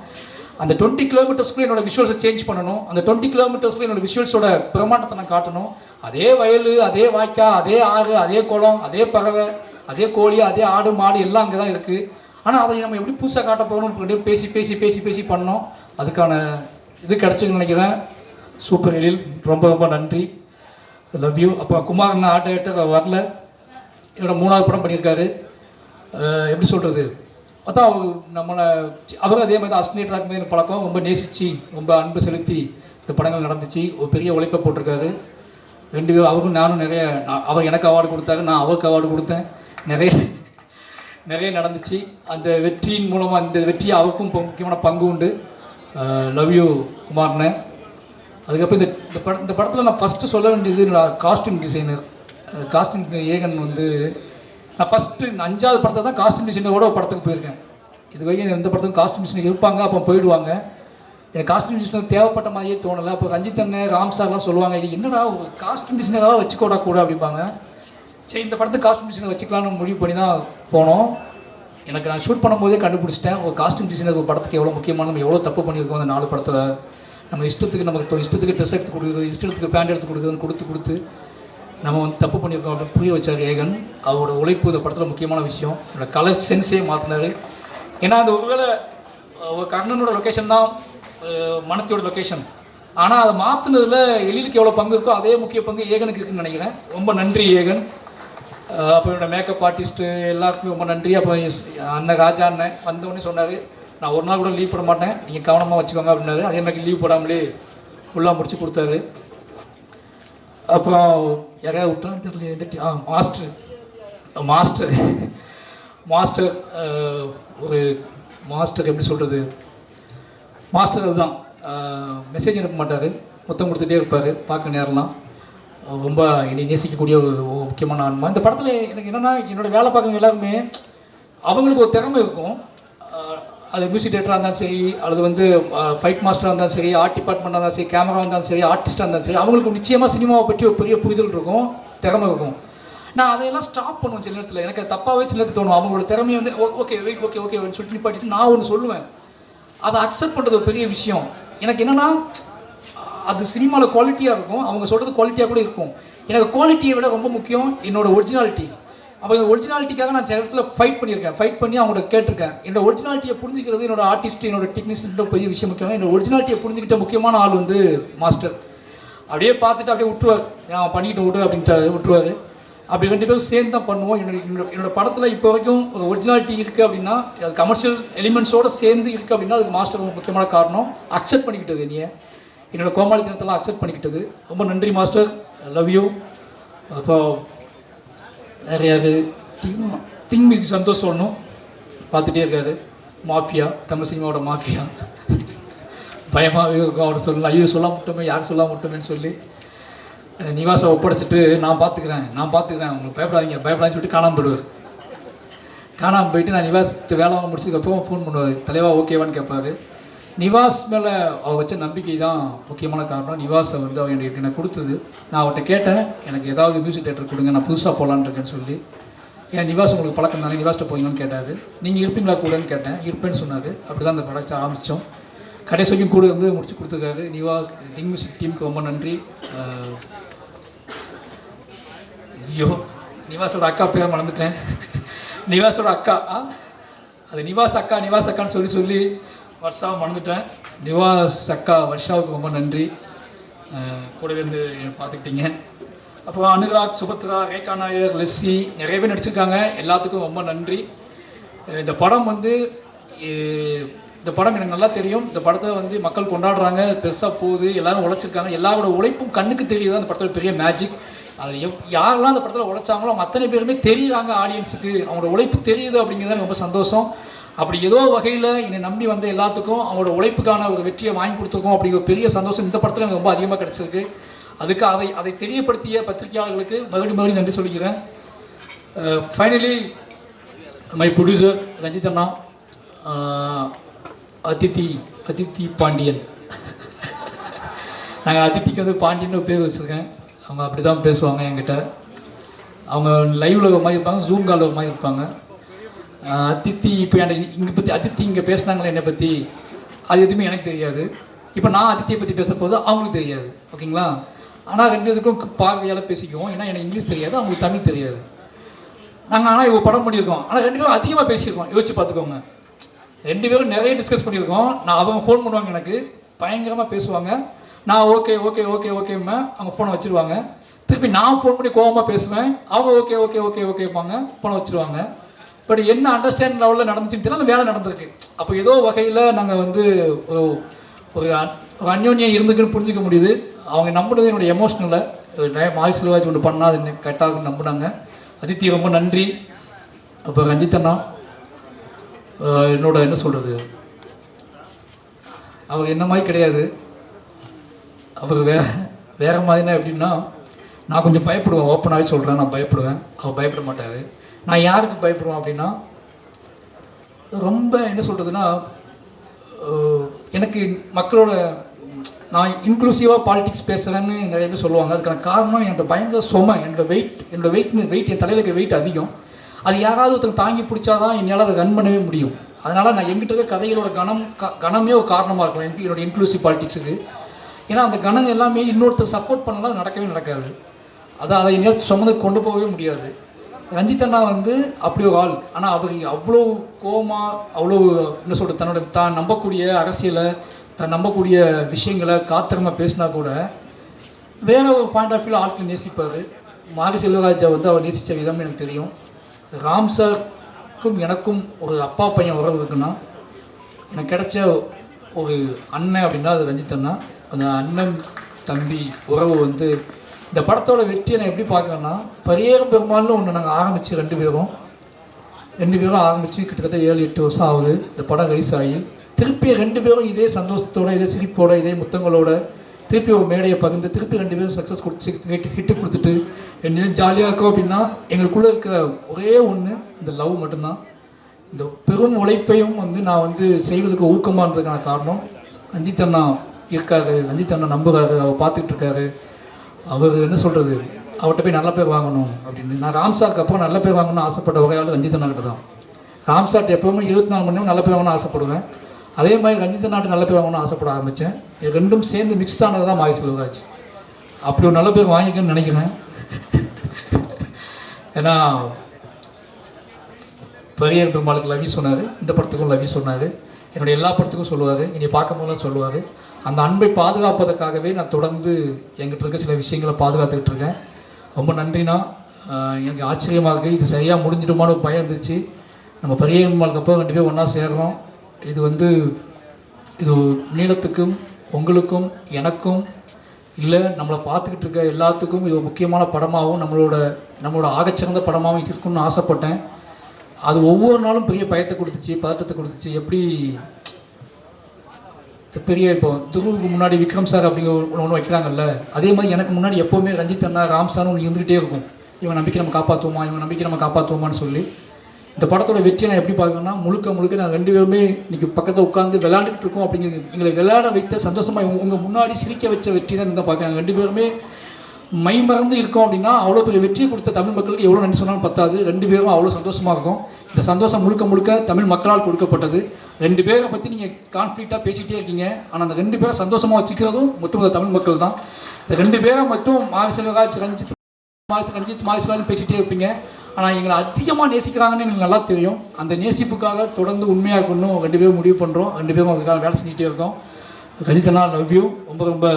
அந்த 20 கிலோமீட்டர்ஸ்க்குள்ளே என்னோட விஷுவல்ஸை சேஞ்ச் பண்ணணும். அந்த 20 கிலோமீட்டர்ஸ்க்குள்ளே என்னோட விஷுவல்ஸோட பிரமாண்டத்தை நான் காட்டணும். அதே வயல், அதே வாய்க்கா, அதே ஆறு, அதே குளம், அதே பறவை, அதே கோழி, அதே ஆடு மாடு எல்லாம் அங்கே தான் இருக்குது. ஆனால் அதை நம்ம எப்படி புதுசாக காட்ட போகணும்னு பேசி பேசி பேசி பேசி பண்ணோம். அதுக்கான இது கிடச்சின்னு நினைக்கிறேன். சூப்பர் எழில், ரொம்ப ரொம்ப நன்றி, லவ் யூ. அப்போ குமாரன் ஆர்ட் டைரக்டர் வரல, என்னோட 3வது படம் பண்ணியிருக்காரு. எப்படி சொல்கிறது, அதான் அவரும் அதே மாதிரி தான் அஸ்னேட்டராக மாதிரி பழக்கம், ரொம்ப நேசித்து ரொம்ப அன்பு செலுத்தி இந்த படங்கள் நடந்துச்சு. ஒரு பெரிய உழைப்பை போட்டிருக்காரு. 2 பேரும், அவரும் நானும் நிறைய, அவர் எனக்கு அவார்டு கொடுத்தாரு, நான் அவருக்கு அவார்டு கொடுத்தேன். நிறைய நடந்துச்சு. அந்த வெற்றியின் மூலமாக இந்த வெற்றி அவருக்கும் முக்கியமான பங்கு உண்டு. லவ் யூ குமார்னு. அதுக்கப்புறம் இந்த படத்தில் நான் ஃபஸ்ட்டு சொல்ல வேண்டியது காஸ்டியூம் டிசைனர். காஸ்டியூம் ஏகன் நான் ஃபஸ்ட்டு 5வது படத்தை தான் காஸ்டியூம் டிசைனரோட ஒரு படத்துக்கு போயிருக்கேன். இது வரைக்கும் எந்த படத்துக்கும் காஸ்டியூம் டிசைனர் இருப்பாங்க, அப்போ போயிடுவாங்க. எனக்கு காஸ்டியூம் டிசைனர் தேவைப்பட்ட மாதிரியே தோணலை. அப்போ ரஞ்சித் அண்ணன், ராம் சார்லாம் சொல்லுவாங்க, இது என்னடா ஒரு காஸ்டியூம் டிசைனராக வச்சுக்கூடா கூட அப்படிம்பாங்க. சரி, இந்த படத்துக்கு காஸ்டியூம் டிசைனர் வச்சுக்கலான்னு முடிவு பண்ணி தான் போனோம். எனக்கு நான் ஷூட் பண்ணும்போதே கண்டுபிடிச்சிட்டேன், ஒரு காஸ்டியூம் டிசைனர் ஒரு படத்துக்கு எவ்வளோ முக்கியமான, நம்ம எவ்வளோ தப்பு பண்ணியிருக்கோம் அந்த 4 படத்தில். நம்ம இஷ்டத்துக்கு ட்ரெஸ் எடுத்து கொடுக்குறது, இஷ்டத்துக்கு பேண்ட் எடுத்து கொடுக்குறதுன்னு கொடுத்து நம்ம தப்பு பண்ணியிருக்கோம் அப்படின்னு புரிய வச்சார் ஏகன். அவரோட உழைப்பு இந்த படத்தில் முக்கியமான விஷயம். என்னோட கலர் சென்ஸே மாற்றினார். ஏன்னா அந்த ஒருவேளை ஒரு கர்ணனோட லொக்கேஷன் தான் மனத்தியோட லொக்கேஷன், ஆனால் அதை மாற்றினதில் எழிலுக்கு எவ்வளோ பங்கு இருக்கோ அதே முக்கிய பங்கு ஏகனுக்கு இருக்குன்னு நினைக்கிறேன். ரொம்ப நன்றி ஏகன். அப்போ என்னோடய மேக்கப் ஆர்டிஸ்ட்டு எல்லாருக்குமே ரொம்ப நன்றி. அப்போ அண்ணன் ராஜா அண்ணன் வந்தோடனே சொன்னார், நான் ஒரு நாள் கூட லீவ் போட மாட்டேன், நீங்கள் கவனமாக வச்சுக்கோங்க அப்படின்னாரு. அதே மாதிரி லீவ் போடாமலே ஃபுல்லாக முடிச்சு கொடுத்தாரு. அப்புறம் யாரையாவது விட்டான்னு தெரியல, மாஸ்டர் ஒரு மாஸ்டர் எப்படி சொல்கிறது, மாஸ்டர் அதுதான், மெசேஜ் அனுப்ப மாட்டார், மொத்தம் கொடுத்துட்டே இருப்பார், பார்க்க நேரம்லாம். ரொம்ப என்னை நேசிக்கக்கூடிய ஒரு முக்கியமான ஆன்மா. இந்த படத்தில் எனக்கு என்னென்னா, என்னோடய வேலை பார்க்குறவங்க எல்லாருமே அவங்களுக்கு ஒரு திறமை இருக்கும். அது மியூசிக் டைரக்டராக இருந்தாலும் சரி, அல்லது ஃபைட் மாஸ்டராக இருந்தாலும் சரி, ஆர்ட் டிபார்ட்மெண்ட்டாக இருந்தாலும் சரி, கேமரா இருந்தாலும் சரி, ஆர்டிஸ்ட்டாக இருந்தாலும் சரி, அவங்களுக்கு நிச்சயமாக சினிமாவை பற்றி ஒரு பெரிய புரிதல் இருக்கும், திறமை இருக்கும். நான் அதையெல்லாம் ஸ்டாப் பண்ணுவேன் சில நேரத்தில். எனக்கு தப்பாகவே சில நேரத்தில் தோணும். அவங்களோட திறமையை வந்து ஓகே ஓகே ஓகே சொல்லிட்டு நிப்பாட்டிட்டு நான் ஒன்று சொல்லுவேன். அதை அக்செப்ட் பண்ணுறது ஒரு பெரிய விஷயம். எனக்கு என்னென்னா அது சினிமாவில் குவாலிட்டியாக இருக்கும், அவங்க சொல்கிறது குவாலிட்டியாக கூட இருக்கும். எனக்கு குவாலிட்டியை விட ரொம்ப முக்கியம் என்னோடய ஒரிஜினாலிட்டி. அப்போ இந்த ஒரிஜினாலிட்டிக்காக நான் சில இடத்துல ஃபைட் பண்ணியிருக்கேன், ஃபைட் பண்ணி அவங்கள்ட்ட கேட்டிருக்கேன். என்னோட ஒரிஜினாலிட்டியை புரிஞ்சுக்கிறது என்னோட ஆர்டிஸ்ட் என்னோட டெக்னீஷியன் பெரிய விஷயம் முக்கியம். என்னோட ஒரிஜினாலிட்டியை புரிஞ்சுக்கிட்ட முக்கியமான ஆள் வந்து மாஸ்டர். அப்படியே பார்த்துட்டு அப்படியே விட்டுருவார், நான் பண்ணிக்கிட்டு விடு அப்படின்ட்டு விட்டுருவார். அப்படி 2 பேரும் சேர்ந்து தான் பண்ணுவோம். என்னோட படத்தில் இப்போ வரைக்கும் ஒரு ஒரிஜினாலிட்டி இருக்குது அப்படின்னா, அது கமர்ஷியல் எலிமெண்ட்ஸோடு சேர்ந்து இருக்குது அப்படின்னா அதுக்கு மாஸ்டர் ஒரு முக்கியமான காரணம். அக்செப்ட் பண்ணிக்கிட்டது என்னோடய கோமாளித்தனத்தெல்லாம் அக்செப்ட் பண்ணிக்கிட்டது. ரொம்ப நன்றி மாஸ்டர், லவ் யூ. அப்போ நிறையாது திங் மியூசிக் சந்தோஷ் சொல்லணும், பார்த்துட்டே இருக்காரு. மாஃபியா, தமிழ் சினிமாவோட மாஃபியா. பயமாகவே இருக்கும் அவரை சொல்லலாம், ஐயோ சொல்ல மட்டுமே, யார் சொல்ல மட்டுமேன்னு சொல்லி நிவாசை ஒப்படைச்சிட்டு நான் பார்த்துக்கிறேன் உங்களுக்கு பயப்படாதீங்கன்னு சொல்லிட்டு காணாமல் போயிடுவார். காணாமல் போயிட்டு நான் நிவாஸ்ட்டு வேலை வாங்க முடிச்சதுக்கப்புறம் ஃபோன் பண்ணுவார், தலைவா ஓகேவான்னு கேட்பாரு. நிவாஸ் மேலே அவர் வச்ச நம்பிக்கை தான் முக்கியமான காரணம். நிவாஸை வந்து அவர் எனக்கு கொடுத்தது. நான் அவர்கிட்ட கேட்டேன், எனக்கு ஏதாவது மியூசிக் தேட்டர் கொடுங்க, நான் புதுசாக போகலான்னு இருக்கேன்னு சொல்லி. ஏன் நிவாஸ் உங்களுக்கு பழக்கம் தானே, நிவாஸ்ட்டு போங்கன்னு கேட்டார். நீங்கள் இருப்பீங்களா கூடன்னு கேட்டேன், இருப்பேன்னு சொன்னார். அப்படி தான் அந்த ப்ராடக்ட் ஆரம்பித்தோம். கடைசி வரைக்கும் கூட வந்து முடிச்சு கொடுத்துருக்காரு. நிவாஸ் திங் மியூசிக் டீமுக்கு ரொம்ப நன்றி. ஐயோ நிவாஸோட அக்கா பேரை மறந்துட்டேன். நிவாஸோட அக்கா, அது நிவாஸ் அக்கான்னு சொல்லி வர்ஷாவை மறந்துட்டேன். நிவாஸ் அக்கா வர்ஷாவுக்கு ரொம்ப நன்றி, கூடவே இருந்து பார்த்துக்கிட்டீங்க. அப்புறம் அனுராக், சுபத்ரா, ரேகா நாயர், லெஸ்ஸி நிறைய பேர் நடிச்சிருக்காங்க. எல்லாத்துக்கும் ரொம்ப நன்றி. இந்த படம் எனக்கு நல்லா தெரியும். இந்த படத்தை வந்து மக்கள் கொண்டாடுறாங்க, பெருசாக போகுது, எல்லோரும் உழைச்சிருக்காங்க. எல்லாரோட உழைப்பும் கண்ணுக்கு தெரியுது. அந்த படத்தில் பெரிய மேஜிக். அது யாரெல்லாம் அந்த படத்தில் உழைச்சாங்களோ அவங்க அத்தனை பேருமே தெரியுறாங்க ஆடியன்ஸுக்கு, அவங்களோட உழைப்பு தெரியுது அப்படிங்கிறது ரொம்ப சந்தோஷம். அப்படி ஏதோ வகையில் என்னை நம்பி வந்த எல்லாத்துக்கும் அவங்களோட உழைப்புக்கான ஒரு வெற்றியை வாங்கி கொடுத்துருக்கோம் அப்படிங்கிற பெரிய சந்தோஷம் இந்த படத்தில் எனக்கு ரொம்ப அதிகமாக கிடச்சிருக்கு. அதுக்கு அதை தெரியப்படுத்திய பத்திரிகையாளர்களுக்கு மறுபடியும் நன்றி சொல்லிக்கிறேன். ஃபைனலி மை ப்ரொடியூசர் ரஞ்சித் அண்ணா, அதித்தி பாண்டியன். நாங்கள் அதித்திக்கு வந்து பாண்டியன்னு பேர் வச்சுருக்கேன். அவங்க அப்படி தான் பேசுவாங்க என்கிட்ட. அவங்க லைவில் ஒரு மாதிரி இருப்பாங்க, ஜூம் காலில் ஒரு மாதிரி இருப்பாங்க. அதித்தி இப்போ அதித்தி இங்கே பேசுனாங்களே என்னை பற்றி, அது எதுவுமே எனக்கு தெரியாது. இப்போ நான் அதித்தியை பற்றி பேச போது அவங்களுக்கு தெரியாது, ஓகேங்களா? ஆனால் 2 பேருக்கும் பார்வையால் பேசிக்குவோம். ஏன்னா எனக்கு இங்கிலீஷ் தெரியாது, அவங்களுக்கு தமிழ் தெரியாது. நாங்கள் ஆனால் இவங்க படம் பண்ணியிருக்கோம், ஆனால் 2 பேரும் அதிகமாக பேசியிருக்கோம். யோசிச்சு பார்த்துக்கோங்க, 2 பேரும் நிறைய டிஸ்கஸ் பண்ணியிருக்கோம். அவங்க ஃபோன் பண்ணுவாங்க, எனக்கு பயங்கரமாக பேசுவாங்க. நான் ஓகேம்மா, அவங்க ஃபோனை வச்சுருவாங்க. திருப்பி நான் ஃபோன் பண்ணி கோவமாக பேசுவேன், அவங்க ஓகேப்பாங்க, ஃபோனை வச்சுருவாங்க. பட் என்ன அண்டர்ஸ்டாண்ட் லெவலில் நடந்துச்சுன்னு தெரியல, அந்த வேலை நடந்திருக்கு. அப்போ ஏதோ வகையில் நாங்கள் வந்து ஒரு அந்யோன்யம் இருந்துக்குன்னு புரிஞ்சிக்க முடியுது. அவங்க நம்பினது என்னோடய எமோஷ்னலில் மாய் செல்வாஜ் ஒன்று பண்ணால் அது கரெக்டாக நம்பினாங்க. அதித்தி ரொம்ப நன்றி. அப்போ ரஞ்சித் அண்ணா என்னோட என்ன சொல்கிறது, அவர் என்ன மாதிரி கிடையாது. அவர் வேறு மாதிரினா எப்படின்னா, நான் கொஞ்சம் பயப்படுவேன், ஓப்பனாகவே சொல்கிறேன், நான் பயப்படுவேன். அவர் பயப்பட மாட்டார். நான் யாருக்கு பயப்படுவேன் அப்படின்னா, ரொம்ப என்ன சொல்கிறதுனா, எனக்கு மக்களோட நான் இன்க்ளூசிவாக பாலிடிக்ஸ் பேசுகிறேன்னு நிறைய பேர் சொல்லுவாங்க. அதுக்கான காரணம் என்னோட பயங்கர சுமை, என்னோட வெயிட் என் தலையில் வெயிட் அதிகம். அது யாராவது ஒருத்தங்க தாங்கி பிடிச்சாதான் என்னால் அதை ரன் பண்ணவே முடியும். அதனால் நான் எங்கிட்ட இருக்க கதைகளோட கணமே ஒரு காரணமாக இருக்கும் என்னோட இன்க்ளூசிவ் பாலிடிக்ஸுக்கு. ஏன்னா அந்த கணம் எல்லாமே இன்னொருத்தர் சப்போர்ட் பண்ணலாம், அது நடக்கவே நடக்காது. அதை என்னால் சுமந்து கொண்டு போகவே முடியாது. ரஞ்சித் அண்ணா வந்து அப்படி ஒரு ஆள். ஆனால் அவர் அவ்வளோ கோவமாக, அவ்வளோ என்ன சொல்கிறது, தான் நம்பக்கூடிய அரசியலை, தான் நம்பக்கூடிய விஷயங்களை காத்திரமாக பேசினா கூட வேற ஒரு பாயிண்ட் ஆஃப் வியூவில் ஆட்கள் நேசிப்பார். மாரி செல்வராஜை வந்து அவர் நேசித்த விதம் எனக்கு தெரியும். ராம் சாருக்கும் எனக்கும் ஒரு அப்பா பையன் உறவு இருக்குன்னா, எனக்கு கிடைச்ச ஒரு அண்ணன் அப்படின்னா அது ரஞ்சித் அண்ணா. அந்த அண்ணன் தம்பி உறவு வந்து இந்த படத்தோட வெற்றியை நான் எப்படி பார்க்குறேன்னா, பரியேறும் பெருமாள்னு ஒன்று நாங்கள் ஆரம்பித்து 2 பேரும் ஆரம்பித்து கிட்டத்தட்ட 7-8 வருஷம் ஆகுது. இந்த படம் ரிலீஸ் ஆகி திருப்பி 2 பேரும் இதே சந்தோஷத்தோடு, இதே சிரிப்போட, இதே முத்தங்களோட திருப்பி ஒரு மேடையை பகிர்ந்து திருப்பி 2 பேரும் சக்ஸஸ் கொடுத்து ஹிட்டு கொடுத்துட்டு என்ன ஜாலியாக இருக்கும் அப்படின்னா, எங்களுக்குள்ளே இருக்கிற ஒரே ஒன்று இந்த லவ் மட்டும்தான். இந்த பெரும் உழைப்பையும் வந்து நான் வந்து செய்வதுக்கு ஊக்கமாக இருந்ததுக்கான காரணம் ரஞ்சித் அண்ணா இருக்காரு. ரஞ்சித் அண்ணா நம்புகிறாரு, அவர் பார்த்துக்கிட்டு இருக்காரு. அவர் என்ன சொல்கிறது, அவர்கிட்ட போய் நல்ல பேர் வாங்கணும் அப்படின்னு. நான் ராம்சாருக்கு அப்புறம் நல்ல பேர் வாங்கணும்னு ஆசைப்பட்ட ஒரே ஆள் ரஞ்சித் அண்ணா கிட்ட தான். ராம்சார்ட்ட எப்போவுமே 24 மணி நேரம் நல்ல பேர் வாங்கணும்னு ஆசைப்படுவேன். அதே மாதிரி ரஞ்சித் அண்ணாட்டு நல்ல பேர் வாங்கணும்னு ஆசைப்பட ஆரம்பித்தேன். இது ரெண்டும் சேர்ந்து மிக்ஸ் ஆனது தான் மாரி செல்வராஜ். அப்படி ஒரு நல்ல பேர் வாங்கிக்கணும்னு நினைக்கிறேன். ஏன்னா பெரிய பெருமாளுக்கு லவி சொன்னார், இந்த படத்துக்கும் லவி சொன்னார், என்னுடைய எல்லா படத்துக்கும் சொல்லுவார், இனி பார்க்கும் போதெல்லாம் சொல்லுவார். அந்த அன்பை பாதுகாப்பதற்காகவே நான் தொடர்ந்து எங்கிட்ட இருக்க சில விஷயங்களை பாதுகாத்துக்கிட்டு இருக்கேன். ரொம்ப நன்றிண்ணா. எனக்கு ஆச்சரியமாக இருக்குது. இது சரியாக முடிஞ்சிடுமான்னு ஒரு பயம் இருந்துச்சு. நம்ம பெரிய பெருமாளுக்கு அப்புறம் 2 பேரும் ஒன்றா சேர்றோம். இது நீளத்துக்கும் உங்களுக்கும் எனக்கும் இல்லை நம்மளை பார்த்துக்கிட்டு இருக்க எல்லாத்துக்கும் இது ஒரு முக்கியமான படமாகவும் நம்மளோட ஆகச்சிறந்த படமாகவும் இருக்குன்னு ஆசைப்பட்டேன். அது ஒவ்வொரு நாளும் பெரிய பயத்தை கொடுத்துச்சு, பதட்டத்தை கொடுத்துச்சு. எப்படி பெரிய இப்போ துருவுக்கு முன்னாடி விக்ரம் சார் அப்படிங்கிற ஒன்று வைக்கிறாங்கல்ல, அதே மாதிரி எனக்கு முன்னாடி எப்போவுமே ரஞ்சித் அண்ணா, ராம் சார்னு ஒன்று இருந்துகிட்டே இருக்கும். இவன் நம்பிக்கை நம்ம காப்பாற்றுவோமான்னு சொல்லி. இந்த படத்தோட வெற்றியை நான் எப்படி பார்க்கணும்னா, முழுக்க நான் 2 பேருமே இன்றைக்கி பக்கத்தில் உட்காந்து விளையாண்டுட்டு இருக்கோம் அப்படிங்கிறது, எங்களை விளையாட வைத்த சந்தோஷமாக உங்கள் முன்னாடி சிரிக்க வச்ச வெற்றி தான் இந்த பார்க்குறாங்க. 2 பேருமே மை மறந்து இருக்கோம் அப்படின்னா அவ்வளோ பெரிய வெற்றியை கொடுத்த தமிழ் மக்களுக்கு எவ்வளோ நன்றி சொன்னாலும் பத்தாது. 2 பேரும் அவ்வளோ சந்தோஷமாக இருக்கும். இந்த சந்தோஷம் முழுக்க தமிழ் மக்களால் கொடுக்கப்பட்டது. 2 பேரை பற்றி நீங்கள் கான்ஃப்ளிக்டாக பேசிகிட்டே இருக்கீங்க. ஆனால் அந்த 2 பேரை சந்தோஷமாக வச்சுக்கிறதும் மொத்தம் தமிழ் மக்கள் தான். இந்த 2 பேரை மட்டும் மாரி செல்வராஜ், ரஞ்சித் மாரி செல்வராஜ் பேசிகிட்டே இருப்பீங்க. ஆனால் எங்களை அதிகமாக நேசிக்கிறாங்கன்னு எங்களுக்கு நல்லா தெரியும். அந்த நேசிப்புக்காக தொடர்ந்து உண்மையாக இருக்கணும் 2 பேரும் முடிவு பண்ணுறோம். 2 பேரும் அதுக்காக வேலை செஞ்சுட்டே இருக்கோம். ரஞ்சித்னா லவ் யூ. ரொம்ப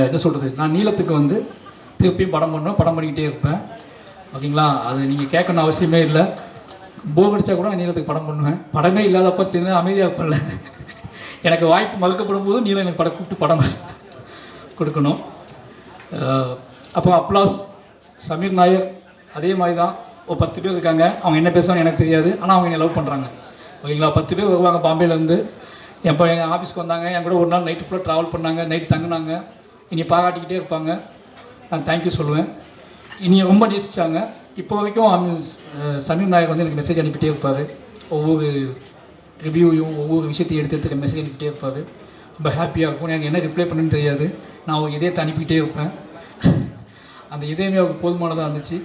என்ன சொல்கிறது, நான் நீளத்துக்கு வந்து திருப்பியும் படம் பண்ணிக்கிட்டே இருப்பேன். ஓகேங்களா? அது நீங்கள் கேட்கணும் அவசியமே இல்லை. போர் அடித்தா கூட நான் நீளத்துக்கு படம் பண்ணுவேன். படமே இல்லாதப்போ சின்ன அமைதியாக இருப்பேன்ல, எனக்கு வாய்ப்பு மறுக்கப்படும் போது நீளம் எனக்கு கூப்பிட்டு படம் கொடுக்கணும். அப்புறம் அப்ளாஸ் சமீர் நாயர் அதே மாதிரி தான். ஒரு 10 பேர் இருக்காங்க. அவங்க என்ன பேசுவாங்க எனக்கு தெரியாது, ஆனால் அவங்க என்னை லவ் பண்ணுறாங்க. ஓகேங்களா? 10 பேர் வருவாங்க பாம்பேலேருந்து. எங்கள் ஆஃபீஸ்க்கு வந்தாங்க. என் கூட ஒரு நாள் நைட்டு ஃபுல்லாக ட்ராவல் பண்ணாங்க, நைட்டு தங்கினாங்க. இனி பாராட்டிக்கிட்டே இருப்பாங்க. நான் தேங்க்யூ சொல்லுவேன். இனி ரொம்ப நேசித்தாங்க. இப்போ வரைக்கும் சமீர் நாயக் வந்து எனக்கு மெசேஜ் அனுப்பிட்டே இருப்பார். ஒவ்வொரு ரிவ்யூவையும் ஒவ்வொரு விஷயத்தையும் எடுத்து மெசேஜ் அனுப்பிட்டே இருப்பார். ரொம்ப ஹாப்பியாக இருக்கும். எனக்கு என்ன ரிப்ளை பண்ணுன்னு தெரியாது. நான் ஒரு இதயத்தை அனுப்பிக்கிட்டே இருப்பேன். அந்த இதயமே அவருக்கு போதுமானதாக இருந்துச்சு.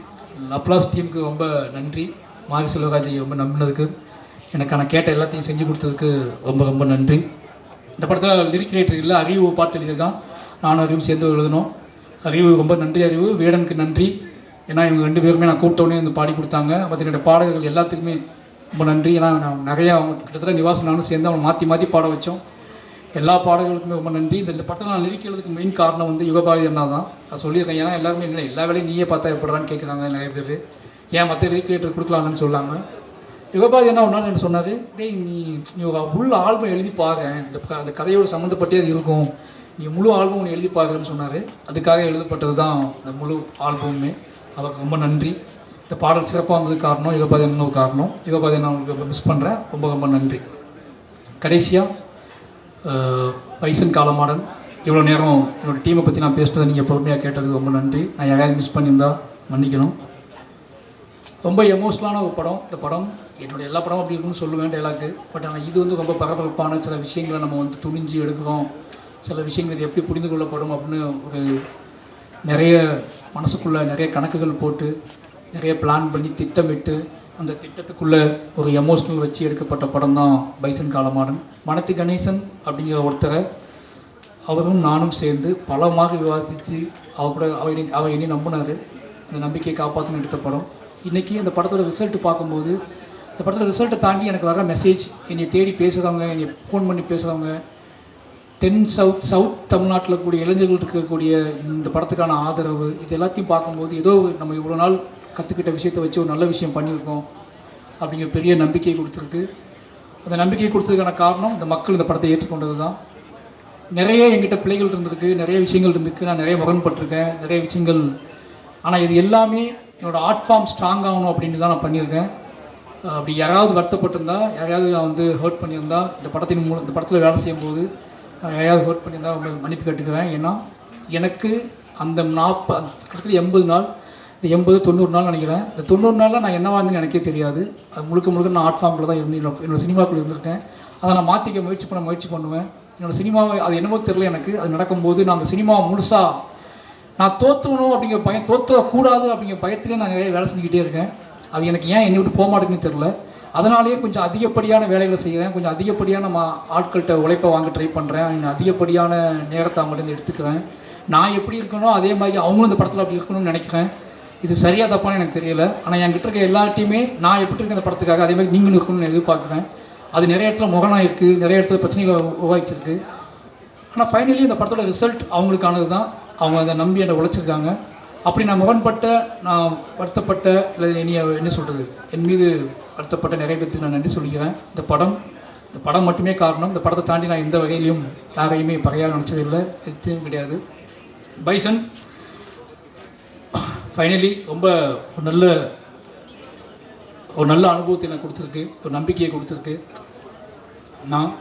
அப்ளாஸ் டீமுக்கு ரொம்ப நன்றி. மாரி செல்வராஜை ரொம்ப நம்பினதுக்கு, எனக்கான கேட்ட எல்லாத்தையும் செஞ்சு கொடுத்ததுக்கு ரொம்ப நன்றி. இந்த படத்தில் லிரிக் ரைட்டர் இல்லை, அறிவு பாட்டு எழுதியிருக்கான். நானும் அறிவு சேர்ந்து எழுதணும். அறிவு ரொம்ப நன்றி. அறிவு வேடனுக்கு நன்றி. ஏன்னா இவங்க 2 பேருமே நான் கூப்பிட்டோன்னே வந்து பாடி கொடுத்தாங்க. மற்ற என்னோடய பாடல்கள் எல்லாத்துக்குமே ரொம்ப நன்றி. ஏன்னா நான் நிறையா அவங்க கிட்டத்தட்ட நிவாசம் நானும் சேர்ந்து அவங்க மாற்றி பாட வச்சோம். எல்லா பாடல்களுக்குமே ரொம்ப நன்றி. இந்த படத்தில் நான் லிரிக் எழுதுக்கு மெயின் காரணம் வந்து யுகபாரதி அண்ணா தான். நான் சொல்லியிருக்கேன். ஏன்னா எல்லாருமே இல்லை, எல்லா வேலையும் நீயே பார்த்தா எப்படிறான்னு கேட்குறாங்க நிறைய பேர். ஏன் மற்ற லிரிக் ரைட்டர் கொடுக்கலாங்கன்னு சொல்லாமல், யுகபாரதி என்ன ஒரு நாள் என்ன சொன்னார், டேய் நீ ஒரு ஃபுல் ஆல்பம் எழுதி பாரு, அந்த கதையோடு சம்மந்தப்பட்டே அது இருக்கும், நீ முழு ஆல்பம் ஒன்று எழுதி பாருன்னு சொன்னார். அதுக்காக எழுதப்பட்டது தான் இந்த முழு ஆல்பமுமே. அவருக்கு ரொம்ப நன்றி. இந்த பாடல் சிறப்பாக வந்ததுக்கு காரணம் யுகபாரதி அண்ணன் ஒரு காரணம். யுகபாரதி நான் உங்களுக்கு ரொம்ப மிஸ் பண்ணுறேன். ரொம்ப நன்றி. கடைசியாக பைசன் காலமாடன், இவ்வளோ நேரம் என்னோடய டீமை பற்றி நான் பேசுனதை நீங்கள் பொறுமையாக கேட்டதுக்கு ரொம்ப நன்றி. நான் யாராவது மிஸ் பண்ணியிருந்தால் மன்னிக்கணும். ரொம்ப எமோஷ்னலான ஒரு படம். இந்த படம் என்னுடைய எல்லா படமும் அப்படி இருக்குன்னு சொல்லுவேன் டைலாக்கு. பட் ஆனால் இது வந்து ரொம்ப பரபரப்பான சில விஷயங்களை நம்ம வந்து துணிஞ்சு எடுக்கிறோம். சில விஷயங்கள் இது எப்படி புரிந்து கொள்ளப்படும் அப்படின்னு ஒரு நிறைய மனசுக்குள்ளே நிறைய கணக்குகள் போட்டு நிறைய பிளான் பண்ணி திட்டமிட்டு அந்த திட்டத்துக்குள்ளே ஒரு எமோஷ்னல் வச்சு எடுக்கப்பட்ட படம் தான் பைசன் காலமாடன். மனத்தி கணேசன் அப்படிங்கிற ஒருத்தரை அவரும் நானும் சேர்ந்து பலமாக விவாதித்து அவர் இனி நம்பினார். அந்த நம்பிக்கையை காப்பாற்றணும் எடுத்த படம். இன்றைக்கி அந்த படத்தோட ரிசல்ட்டு பார்க்கும்போது, இந்த படத்தோட ரிசல்ட்டை தாண்டி எனக்கு வர மெசேஜ், என்னை தேடி பேசுகிறவங்க, என்னை ஃபோன் பண்ணி பேசுகிறவங்க, சவுத் தமிழ்நாட்டில் கூடிய இளைஞர்கள் இருக்கக்கூடிய இந்த படத்துக்கான ஆதரவு, இது எல்லாத்தையும் பார்க்கும்போது ஏதோ நம்ம இவ்வளோ நாள் கற்றுக்கிட்ட விஷயத்தை வச்சு ஒரு நல்ல விஷயம் பண்ணியிருக்கோம் அப்படிங்கிற பெரிய நம்பிக்கையை கொடுத்துருக்கு. அந்த நம்பிக்கையை கொடுத்ததுக்கான காரணம் இந்த மக்கள் இந்த படத்தை ஏற்றுக்கொண்டது தான். நிறைய எங்கிட்ட பிள்ளைகள் இருந்திருக்கு, நிறைய விஷயங்கள் இருந்திருக்கு, நான் நிறைய முரண்பட்டிருக்கேன், நிறைய விஷயங்கள். ஆனால் இது எல்லாமே என்னோடய ஆர்ட் ஃபார்ம் ஸ்ட்ராங் ஆகணும் அப்படின்னு தான் நான் பண்ணியிருக்கேன். அப்படி யாராவது வருத்தப்பட்டிருந்தா, யாரையாவது நான் வந்து ஹர்ட் பண்ணியிருந்தா, இந்த படத்தில் வேலை செய்யும்போது யாரையாவது ஹர்ட் பண்ணியிருந்தா உங்களுக்கு மன்னிப்பு கேட்டுக்குவேன். ஏன்னா எனக்கு அந்த கிட்டத்தட்ட 80 நாள், இந்த 80-90 நாள் நினைக்கிறேன். இந்த 90 நாளில் நான் என்னவா இருந்தேன்னு எனக்கே தெரியாது. அது முழுக்க நான் ஆர்ட் ஃபார்மில் தான் இருந்து என்னோடய சினிமாக்குள்ளே இருந்திருக்கேன். அதை நான் மாற்றிக்க முயற்சி பண்ணுவேன். என்னோடய சினிமாவை அது என்னவோ தெரியல எனக்கு. அது நடக்கும்போது நான் அந்த சினிமாவை முழுசாக நான் தோற்றுவணும் அப்படிங்கிற பயம், தோற்றக்கூடாது அப்படிங்கிற பயத்திலே நான் நிறைய வேலை செஞ்சுக்கிட்டே இருக்கேன். அது எனக்கு ஏன் என்னை விட்டு போக மாட்டேங்குன்னு தெரில. அதனாலேயே கொஞ்சம் அதிகப்படியான வேலைகளை செய்கிறேன், கொஞ்சம் அதிகப்படியான ஆட்கள்கிட்ட உழைப்பை வாங்க ட்ரை பண்ணுறேன், அதிகப்படியான நேரத்தை அவங்கள்ட்ட எடுத்துக்கிறேன். நான் எப்படி இருக்கணும் அதே மாதிரி அவங்களும் இந்த படத்தில் அப்படி இருக்கணும்னு நினைக்கிறேன். இது சரியாக தப்பான்னு எனக்கு தெரியல. ஆனால் என்கிட்ட இருக்க எல்லாத்தையுமே நான் எப்படி இருக்க இந்த படத்துக்காக அதே மாதிரி நீங்களும் இருக்கணும்னு எதிர்பார்க்குறேன். அது நிறைய இடத்துல முகனாக இருக்குது, நிறைய இடத்துல பிரச்சனைகளை உருவாக்கியிருக்கு. ஆனால் ஃபைனலி இந்த படத்தோட ரிசல்ட் அவங்களுக்கானது தான். அவங்க அதை நம்பி என்னை உழைச்சிருக்காங்க. அப்படி நான் முகன்பட்ட, நான் வருத்தப்பட்ட, இல்லை என்ன சொல்கிறது, என் மீது வருத்தப்பட்ட நிறைய பேருக்கு நான் நன்றி சொல்லிக்கிறேன். இந்த படம் மட்டுமே காரணம். இந்த படத்தை தாண்டி நான் எந்த வகையிலையும் யாரையுமே பகையாக நினச்சதில்லை, எதுவும் கிடையாது. பைசன் ஃபைனலி ரொம்ப ஒரு நல்ல அனுபவத்தை எனக்கு கொடுத்துருக்கு, ஒரு நம்பிக்கையை கொடுத்துருக்கு. நான்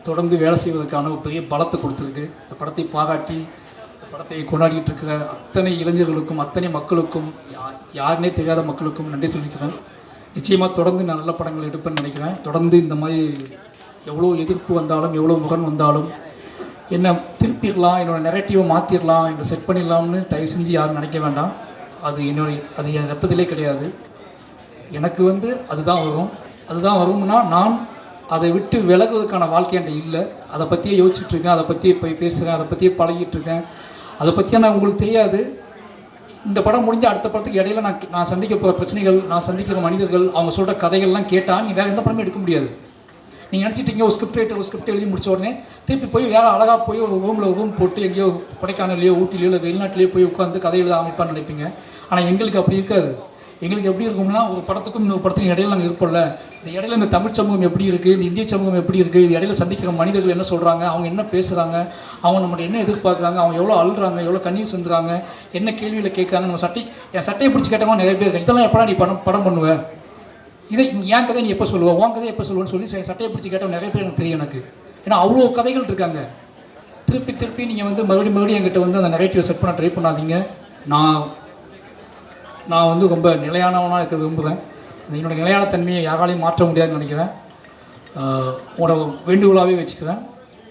தொடர்ந்து வேலை செய்வதற்கான ஒரு பெரிய பலத்தை கொடுத்துருக்கு. இந்த படத்தை பாராட்டி இந்த படத்தை கொண்டாடிட்டு இருக்கிற அத்தனை இளைஞர்களுக்கும், அத்தனை மக்களுக்கும், யாருனே தெரியாத மக்களுக்கும் நன்றி சொல்லிக்கிறேன். நிச்சயமாக தொடர்ந்து நான் நல்ல படங்கள் எடுப்பேன்னு நினைக்கிறேன். தொடர்ந்து இந்த மாதிரி எவ்வளோ எதிர்ப்பு வந்தாலும், எவ்வளோ முரண் வந்தாலும் என்னை திருப்பிடலாம், என்னோடய நெரேட்டிவை மாற்றிடலாம், என்னை செட் பண்ணிடலாம்னு தயவு செஞ்சு யாரும் நினைக்க வேண்டாம். அது என் ரத்தத்திலே கிடையாது. எனக்கு அதுதான் வரும்னா நான் அதை விட்டு விலகுவதற்கான வாழ்க்கை என்கிட்ட இல்லை. அதை பற்றியே யோசிச்சுட்ருக்கேன், அதை பற்றியே போய் பேசுகிறேன், அதை பற்றியே பழகிட்டுருக்கேன். அதை பற்றியே நான் உங்களுக்கு தெரியாது. இந்த படம் முடிஞ்ச அடுத்த படத்துக்கு இடையில நான் சந்திக்க போகிற பிரச்சனைகள், நான் சந்திக்கிற மனிதர்கள், அவங்க சொல்கிற கதைகள்லாம் கேட்டால் நீ வேறு எந்த படமே எடுக்க முடியாது. நீங்கள் நினச்சிட்டிங்க ஒரு ஸ்கிரிப்ட் எழுதி முடிச்ச உடனே திருப்பி போய் வேறு அழகாக போய் ஒரு ரூம் போட்டு எங்கேயோ கொடைக்கானலையோ ஊட்டிலையோ இல்லை வெளிநாட்டிலையோ போய் உட்காந்து கதை எழுத அமைப்பான்னு நினைப்பீங்க. ஆனால் எங்களுக்கு அப்படி இருக்காது. எங்களுக்கு எப்படி இருக்கும்னா, ஒரு படத்துக்கும் இன்னொரு படத்துக்கும் இடையில நாங்கள் இருப்போம்ல, இந்த இடையில இந்த தமிழ் சமூகம் எப்படி இருக்குது, இந்த இந்திய சமூகம் எப்படி இருக்குது, இது இடையில சந்திக்கிற மனிதர்கள் என்ன சொல்கிறாங்க, அவங்க என்ன பேசுகிறாங்க, அவங்க நம்மகிட்ட என்ன எதிர்பார்க்குறாங்க, அவங்க எவ்வளோ அழுறாங்க, எவ்வளோ கண்ணீர் செஞ்சுறாங்க, என்ன கேள்வியில் கேட்குறாங்க. நம்ம என் சட்டையை பிடிச்சி கேட்டவங்க நிறைய பேர் இருக்காங்க. இதெல்லாம் எப்படா நீ படம் பண்ணுவேன், இதை என் கதை நீ எப்போ சொல்லுவேன், உன் கதை எப்போ சொல்லுவேன்னு சொல்லி சட்டையை பிடிச்சி கேட்டவங்க நிறைய பேர் எனக்கு தெரியும் எனக்கு. ஏன்னா அவ்வளோ கதைகள் இருக்காங்க. திருப்பி நீங்கள் மறுபடியும் என்கிட்ட அந்த நெரேட்டிவை செட் பண்ண ட்ரை பண்ணாதீங்க. நான் ரொம்ப நிலையானவனாக இருக்க விரும்புகிறேன். என்னோடய நிலையான தன்மையை யாராலையும் மாற்ற முடியாதுன்னு நினைக்கிறேன். உங்களோட வேண்டுகோளாகவே வச்சுக்கிறேன்.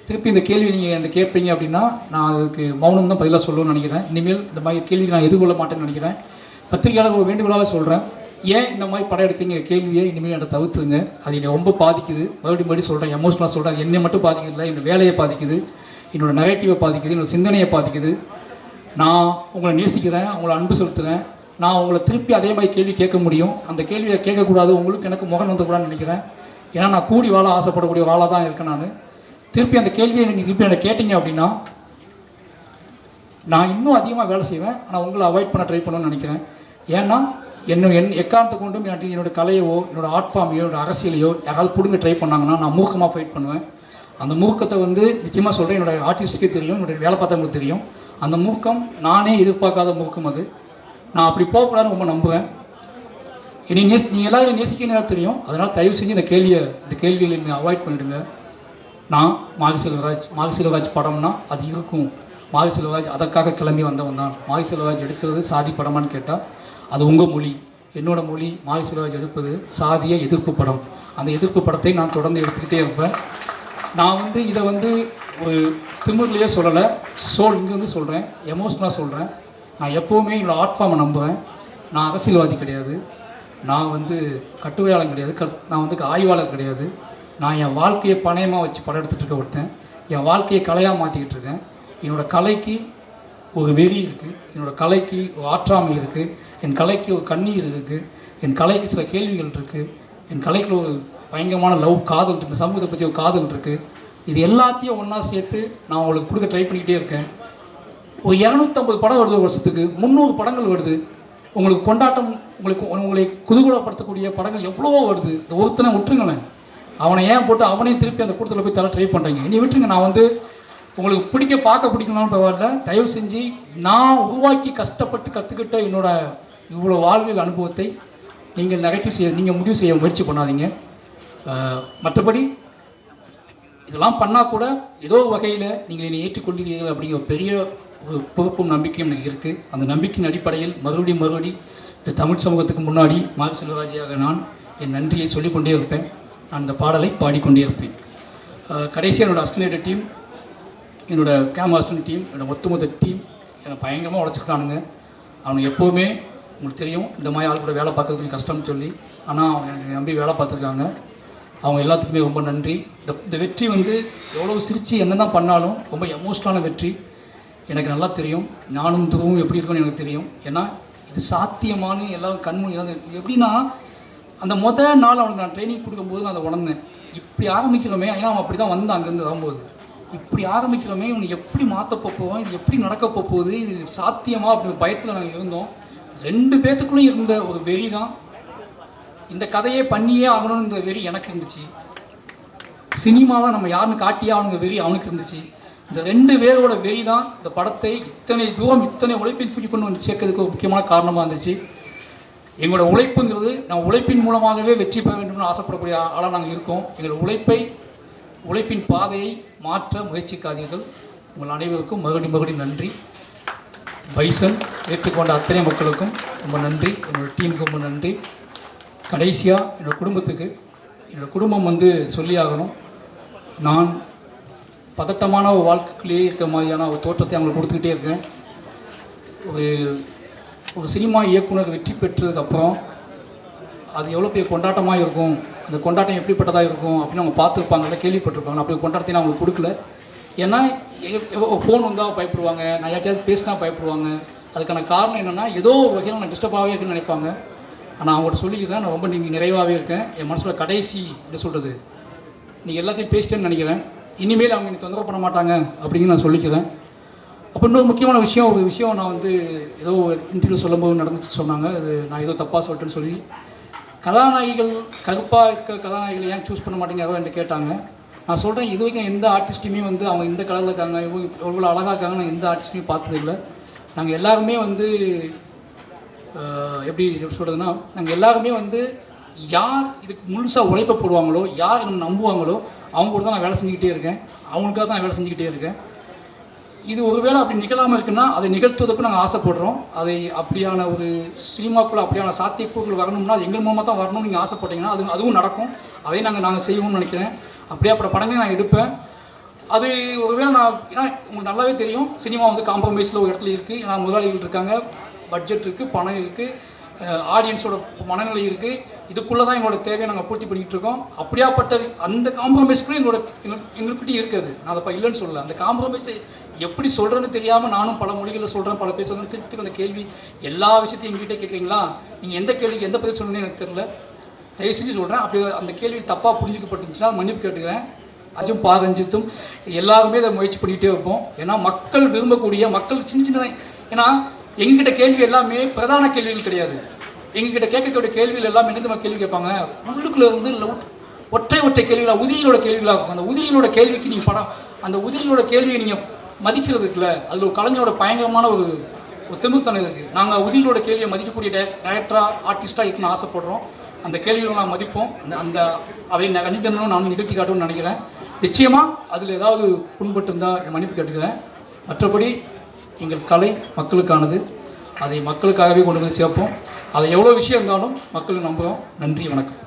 திருப்பி இந்த கேள்வி நீங்கள் என்ன கேட்பீங்க அப்படின்னா நான் அதுக்கு மௌனம் தான் பதிலாக சொல்லணும்னு நினைக்கிறேன். இனிமேல் இந்த மாதிரி கேள்விக்கு நான் எதிர்கொள்ள மாட்டேன்னு நினைக்கிறேன். பத்திரிகையாளர் ஒரு வேண்டுகோளாக சொல்கிறேன், ஏன் இந்த மாதிரி படம் எடுக்கிறீங்க கேள்வியை இனிமேல் என்னை தவிர்த்துங்க. அது என்னை ரொம்ப பாதிக்குது. மறுபடியும் சொல்கிறேன், எமோஷனலாக சொல்கிறேன். என்னை மட்டும் பாதிக்குதில்லை, என்னோடய வேலையை பாதிக்குது, என்னோடய நெரேட்டிவை பாதிக்குது, என்னோடய சிந்தனையை பாதிக்குது. நான் உங்களை நேசிக்கிறேன், உங்களை அன்பு செலுத்துகிறேன். நான் உங்களை திருப்பி அதே மாதிரி கேள்வி கேட்க முடியும். அந்த கேள்வியை கேட்கக்கூடாது, உங்களுக்கு எனக்கு முகம் வந்துக்கூடாதுன்னு நினைக்கிறேன். ஏன்னா நான் கூடி வாழ ஆசைப்படக்கூடிய வாழ தான் இருக்கேன். நான் திருப்பி அந்த கேள்வியை நீங்கள் திருப்பி என்னை கேட்டீங்க அப்படின்னா நான் இன்னும் அதிகமாக வேலை செய்வேன். ஆனால் உங்களை அவாய்ட் பண்ண ட்ரை பண்ணணும்னு நினைக்கிறேன். ஏன்னா எக்காரணத்தை கொண்டும் என்னோடய கலையவோ, என்னோடய ஆர்ட் ஃபார்மையோ, என்னோடய அரசியலையோ யாராவது பிடுங்க ட்ரை பண்ணாங்கன்னா நான் மூர்க்கமாக ஃபைட் பண்ணுவேன். அந்த மூர்க்கத்தை நிச்சயமாக சொல்கிறேன், என்னோடய ஆர்டிஸ்ட்டுக்கே தெரியும், என்னுடைய வேலை பார்த்தவங்களுக்கு தெரியும். அந்த மூர்க்கம் நானே எதிர்பார்க்காத மூர்க்கம். அது நான் அப்படி போகக்கூடாதுன்னு ரொம்ப நம்புவேன். நீங்கள் எல்லாரும் நேசிக்கணும் தெரியும். அதனால் தயவு செஞ்சு இந்த கேள்விகளை நீங்கள் அவாய்ட் பண்ணிவிடுங்க. நான் மாரி செல்வராஜ் படம்னா அது இருக்கும். மாரி செல்வராஜ் அதற்காக கிளம்பி வந்தவன் தான். மாரி செல்வராஜ் எடுக்கிறது சாதி படமான்னு கேட்டால் அது உங்கள் மொழி. என்னோடய மொழி மாரி செல்வராஜ் எடுப்பது சாதிய எதிர்ப்பு படம். அந்த எதிர்ப்பு படத்தை நான் தொடர்ந்து எடுத்துக்கிட்டே இருப்பேன். நான் இதை ஒரு திமிர்லேயே சொல்லலை, இங்கே சொல்கிறேன், எமோஷனலாக சொல்கிறேன். நான் எப்போவுமே என்னோடய ஆர்ட் ஃபார்மை நம்புவேன். நான் அரசியல்வாதி கிடையாது, நான் கட்டுரையாளன் கிடையாது, நான் ஆய்வாளர் கிடையாது. நான் என் வாழ்க்கையை பணயமாக வச்சு படம் எடுத்துகிட்டு இருக்க ஒருத்தன். என் வாழ்க்கையை கலையாக மாற்றிக்கிட்டு இருக்கேன். என்னோடய கலைக்கு ஒரு வெறி இருக்குது, என்னோடய கலைக்கு ஒரு ஆற்றாமை இருக்குது, என் கலைக்கு ஒரு கண்ணீர் இருக்குது, என் கலைக்கு சில கேள்விகள் இருக்குது, என் கலைக்கு ஒரு பயங்கரமான காதல் இருக்குது, சமூகத்தை பற்றி ஒரு காதல் இருக்குது. இது எல்லாத்தையும் ஒன்றா சேர்த்து நான் உங்களுக்கு கொடுக்க ட்ரை பண்ணிக்கிட்டே இருக்கேன். ஒரு 250 படம் வருது ஒரு வருஷத்துக்கு, 300 படங்கள் வருது. உங்களுக்கு கொண்டாட்டம், உங்களை குதூகலப்படுத்தக்கூடிய படங்கள் எவ்வளவோ வருது. இந்த ஒருத்தனை விட்டுருங்களேன், அவனை ஏன் போட்டு அவனையும் திருப்பி அந்த கூட்டத்தில் போய் தர ட்ரை பண்ணுறீங்க. இனி விட்டுருங்க. நான் உங்களுக்கு பார்க்க பிடிக்கணும்னு பரவாயில்ல, தயவு செஞ்சு நான் உருவாக்கி கஷ்டப்பட்டு கற்றுக்கிட்ட இவ்வளோ வாழ்வியல் அனுபவத்தை நீங்கள் முடிவு செய்ய முயற்சி பண்ணாதீங்க. மற்றபடி இதெல்லாம் பண்ணால் கூட ஏதோ வகையில் நீங்கள் என்னை ஏற்றுக்கொள்கிறீர்கள் அப்படிங்கிற ஒரு பெரிய ஒரு பொறுப்பும் நம்பிக்கையும் எனக்கு இருக்குது. அந்த நம்பிக்கையின் அடிப்படையில் மறுபடி இந்த தமிழ் சமூகத்துக்கு முன்னாடி மாரி செல்வராஜியாக நான் என் நன்றியை சொல்லிக்கொண்டே இருப்பேன். நான் இந்த பாடலை பாடிக்கொண்டே இருப்பேன். கடைசியாக என்னோடய அஸ்டினேட்டர் டீம், என்னோடய கேம் அசிஸ்டன்ட் டீம், என்னோடய ஒட்டுமொத்த டீம், என்னை பயங்கரமாக உழைச்சிருக்கானுங்க. அவனுக்கு எப்போவுமே உங்களுக்கு தெரியும் இந்த மாதிரி ஆள் கூட வேலை பார்க்கறது கொஞ்சம் கஷ்டம்னு சொல்லி, ஆனால் அவங்க எனக்கு நம்பி வேலை பார்த்துருக்காங்க. அவங்க எல்லாத்துக்குமே ரொம்ப நன்றி. இந்த வெற்றி வந்து எவ்வளோ சிரித்து என்ன தான் பண்ணாலும் ரொம்ப எமோஷ்னலான வெற்றி. எனக்கு நல்லா தெரியும், நானும் துருவும் எப்படி இருக்குன்னு எனக்கு தெரியும். ஏன்னா இது சாத்தியமான எல்லோரும் கண்மூடி எப்படின்னா அந்த நாள் அவனுக்கு நான் ட்ரைனிங் கொடுக்கும்போது நான் அதை உணர்ந்தேன். இப்படி ஆரம்பிக்கிறோமே, ஏன்னா அவன் அப்படி தான் வந்து அங்கேருந்து வரும்போது இப்படி ஆரம்பிக்கிறோமே, இவனை எப்படி மாற்ற போவோம், இது எப்படி நடக்க போகுது, இது சாத்தியமா அப்படிங்கிற பயத்தில் நாங்கள் இருந்தோம். 2 பேர்த்துக்குள்ளேயும் இருந்த ஒரு வெறி தான். இந்த கதையை பண்ணியே ஆகணும்னு இந்த வெறி எனக்கு இருந்துச்சு. சினிமாவை நம்ம யாருன்னு காட்டியே அவனுங்க வெறி அவனுக்கு இருந்துச்சு. இந்த 2 பேரோட வெறி தான் இந்த படத்தை இத்தனை தூரம் இத்தனை உழைப்பில் தூக்கி கொண்டு வந்து சேர்க்கறதுக்கு ஒரு முக்கியமான காரணமாக இருந்துச்சு. எங்களோட உழைப்புங்கிறது நான் உழைப்பின் மூலமாகவே வெற்றி பெற வேண்டும்னு ஆசைப்படக்கூடிய ஆளாக நாங்கள் இருக்கோம். எங்களோட உழைப்பின் பாதையை மாற்ற முயற்சிக்காதீர்கள். உங்கள் அனைவருக்கும் மறுபடியும் நன்றி. பைசன் ஏற்றுக்கொண்ட அத்தனை மக்களுக்கும் ரொம்ப நன்றி. என்னோடய டீமுக்கு ரொம்ப நன்றி. கடைசியாக என்னோடய குடும்பத்துக்கு, என்னோடய குடும்பம் வந்து சொல்லி ஆகணும். நான் பதட்டமான ஒரு வாழ்க்கையிலேயே இருக்க மாதிரியான ஒரு தோற்றத்தை அவங்களுக்கு கொடுத்துக்கிட்டே இருக்கேன். ஒரு சினிமா இயக்குனர் வெற்றி பெற்றதுக்கப்புறம் அது எவ்வளோ பெரிய கொண்டாட்டமாக இருக்கும், அந்த கொண்டாட்டம் எப்படிப்பட்டதாக இருக்கும் அப்படின்னு அவங்க பார்த்துருப்பாங்கல்ல, கேள்விப்பட்டிருப்பாங்க. அப்படி கொண்டாட்டத்தை நான் அவங்களுக்கு கொடுக்கல. ஏன்னா ஃபோன் வந்தால் பயப்படுவாங்க, நான் யார்ட்டையாவது பேசினா பயப்படுவாங்க. அதுக்கான காரணம் என்னென்னா ஏதோ ஒரு வகையில் நான் டிஸ்டர்பாகவே இருக்குன்னு நினைப்பாங்க. ஆனால் அவங்கள்ட்ட சொல்லிக்கிறேன், நான் ரொம்ப நீங்கள் நிறைவாகவே இருக்கேன். என் மனசில் கடைசி என்ன சொல்கிறது, நீங்கள் எல்லாத்தையும் பேசிட்டேன்னு நினைக்கிறேன். இனிமேல் அவங்க எனக்கு தொந்தரவு பண்ண மாட்டாங்க அப்படின்னு நான் சொல்லிக்கிறேன். அப்போ இன்னொரு முக்கியமான ஒரு விஷயம் நான் வந்து ஏதோ இன்டர்வியூ சொல்லும்போது நடந்துச்சு சொன்னாங்க. அது நான் ஏதோ தப்பாக சொல்லிட்டேன்னு சொல்லி, கதாநாயகிகள் கருப்பாக இருக்க கதாநாயகிகளை ஏன் சூஸ் பண்ண மாட்டேங்க யாரோ என்று கேட்டாங்க. நான் சொல்கிறேன், இது வரைக்கும் எந்த ஆர்டிஸ்ட்டுமே வந்து அவங்க இந்த கலரில் இருக்காங்க, இவ்வளோ அழகாக இருக்காங்க, நான் எந்த ஆர்டிஸ்ட்டையும் பார்த்ததில்லை. நாங்கள் எல்லாருமே வந்து எப்படி சொல்கிறதுனா, நாங்கள் எல்லாருமே வந்து யார் இதுக்கு முழுசாக உழைப்ப போடுவாங்களோ, யார் நம்ம நம்புவாங்களோ அவங்க கூட தான் நான் வேலை செஞ்சுக்கிட்டே இருக்கேன். அவங்களுக்காக தான் நான் வேலை செஞ்சுக்கிட்டே இருக்கேன். இது ஒருவேளை அப்படி நிகழாமல் இருக்குன்னா அதை நிகழ்த்துவதற்கு நாங்கள் ஆசைப்படுறோம். அதை அப்படியான ஒரு சினிமாக்குள்ளே அப்படியான சாத்தியக்கூறுகள் வரணும்னா அது எங்கள் மூலமாக தான் வரணும்னு நீங்கள் ஆசைப்பட்டீங்கன்னா அதுவும் நடக்கும். அதையும் நாங்கள் செய்வோம்னு நினைக்கிறேன். அப்படியாப்பட்ட படங்களை நான் எடுப்பேன். அது ஒருவேளை ஏன்னா உங்களுக்கு நல்லாவே தெரியும், சினிமா வந்து காம்ப்ரமைஸில் ஒரு இடத்துல இருக்குது. ஏன்னா முதலாளிகள் இருக்காங்க, பட்ஜெட் இருக்குது, பணம் இருக்குது, ஆடியன்ஸோட மனநிலை இருக்குது. இதுக்குள்ளே தான் எங்களோட தேவையை நாங்கள் பூர்த்தி பண்ணிக்கிட்டு இருக்கோம். அப்படியாப்பட்ட அந்த காம்ப்ரமைஸ்க்குள்ளே எங்களுக்கிட்டே இருக்குது. நான் அதை இல்லைன்னு சொல்லலை. அந்த காம்ப்ரமைஸை எப்படி சொல்கிறேன்னு தெரியாமல் நானும் பல மொழிகளில் சொல்கிறேன், பல பேர் சொல்கிறேன். திருப்பி அந்த கேள்வி எல்லா விஷயத்தையும் எங்ககிட்ட கேட்குறீங்களா, நீங்கள் எந்த கேள்விக்கு எந்த பதில் சொல்லணும்னு எனக்கு தெரியல. தயவு செஞ்சு சொல்கிறேன், அப்படி அந்த கேள்வி தப்பாக புரிஞ்சுக்கப்பட்டுச்சுன்னா மன்னிப்பு கேட்டுக்கிறேன். அஜும் பாரஞ்சித்தும் எல்லாருமே அதை முயற்சி பண்ணிகிட்டே இருப்போம். ஏன்னா மக்கள் விரும்பக்கூடிய மக்கள் சின்ன ஏன்னா எங்ககிட்ட கேள்வி எல்லாமே பிரதான கேள்விகள் கிடையாது. எங்ககிட்ட கேட்கக்கூடிய கேள்விகள் எல்லாம் என்ன கேள்வி கேட்பாங்க, உள்ளுக்குள்ளே இருந்து ஒற்றை கேள்விகளாக உதிரிகளோட கேள்விகளாக இருக்கும். அந்த உதிரிகளோட கேள்விக்கு நீங்கள் அந்த உதிரிகளோட கேள்வியை நீங்கள் மதிக்கிறது இருக்குல்ல, அதில் ஒரு கலைஞரோட பயங்கரமான ஒரு தெமுத்தனம் இருக்குது. நாங்கள் உதிரிகளோட கேள்வியை மதிக்கக்கூடிய டைரக்டராக ஆர்டிஸ்ட்டாக இருக்குன்னு ஆசைப்படுறோம். அந்த கேள்விகளை நான் மதிப்போம். அதை ரஞ்சிதனும் நான் நிகழ்த்தி காட்டும்னு நினைக்கிறேன். நிச்சயமாக அதில் ஏதாவது புண்பட்டு இருந்தால் மன்னிப்பு கேட்டுக்கிறேன். மற்றபடி எங்கள் கலை மக்களுக்கானது. அதை மக்களுக்காகவே கொண்டு வந்து சேர்ப்போம். அதை எவ்வளோ விஷயம் இருந்தாலும் மக்கள் நம்புகிறோம். நன்றி, வணக்கம்.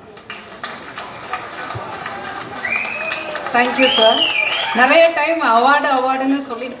Thank you sir. நிறைய டைம் அவார்டுன்னு சொல்லிட்டு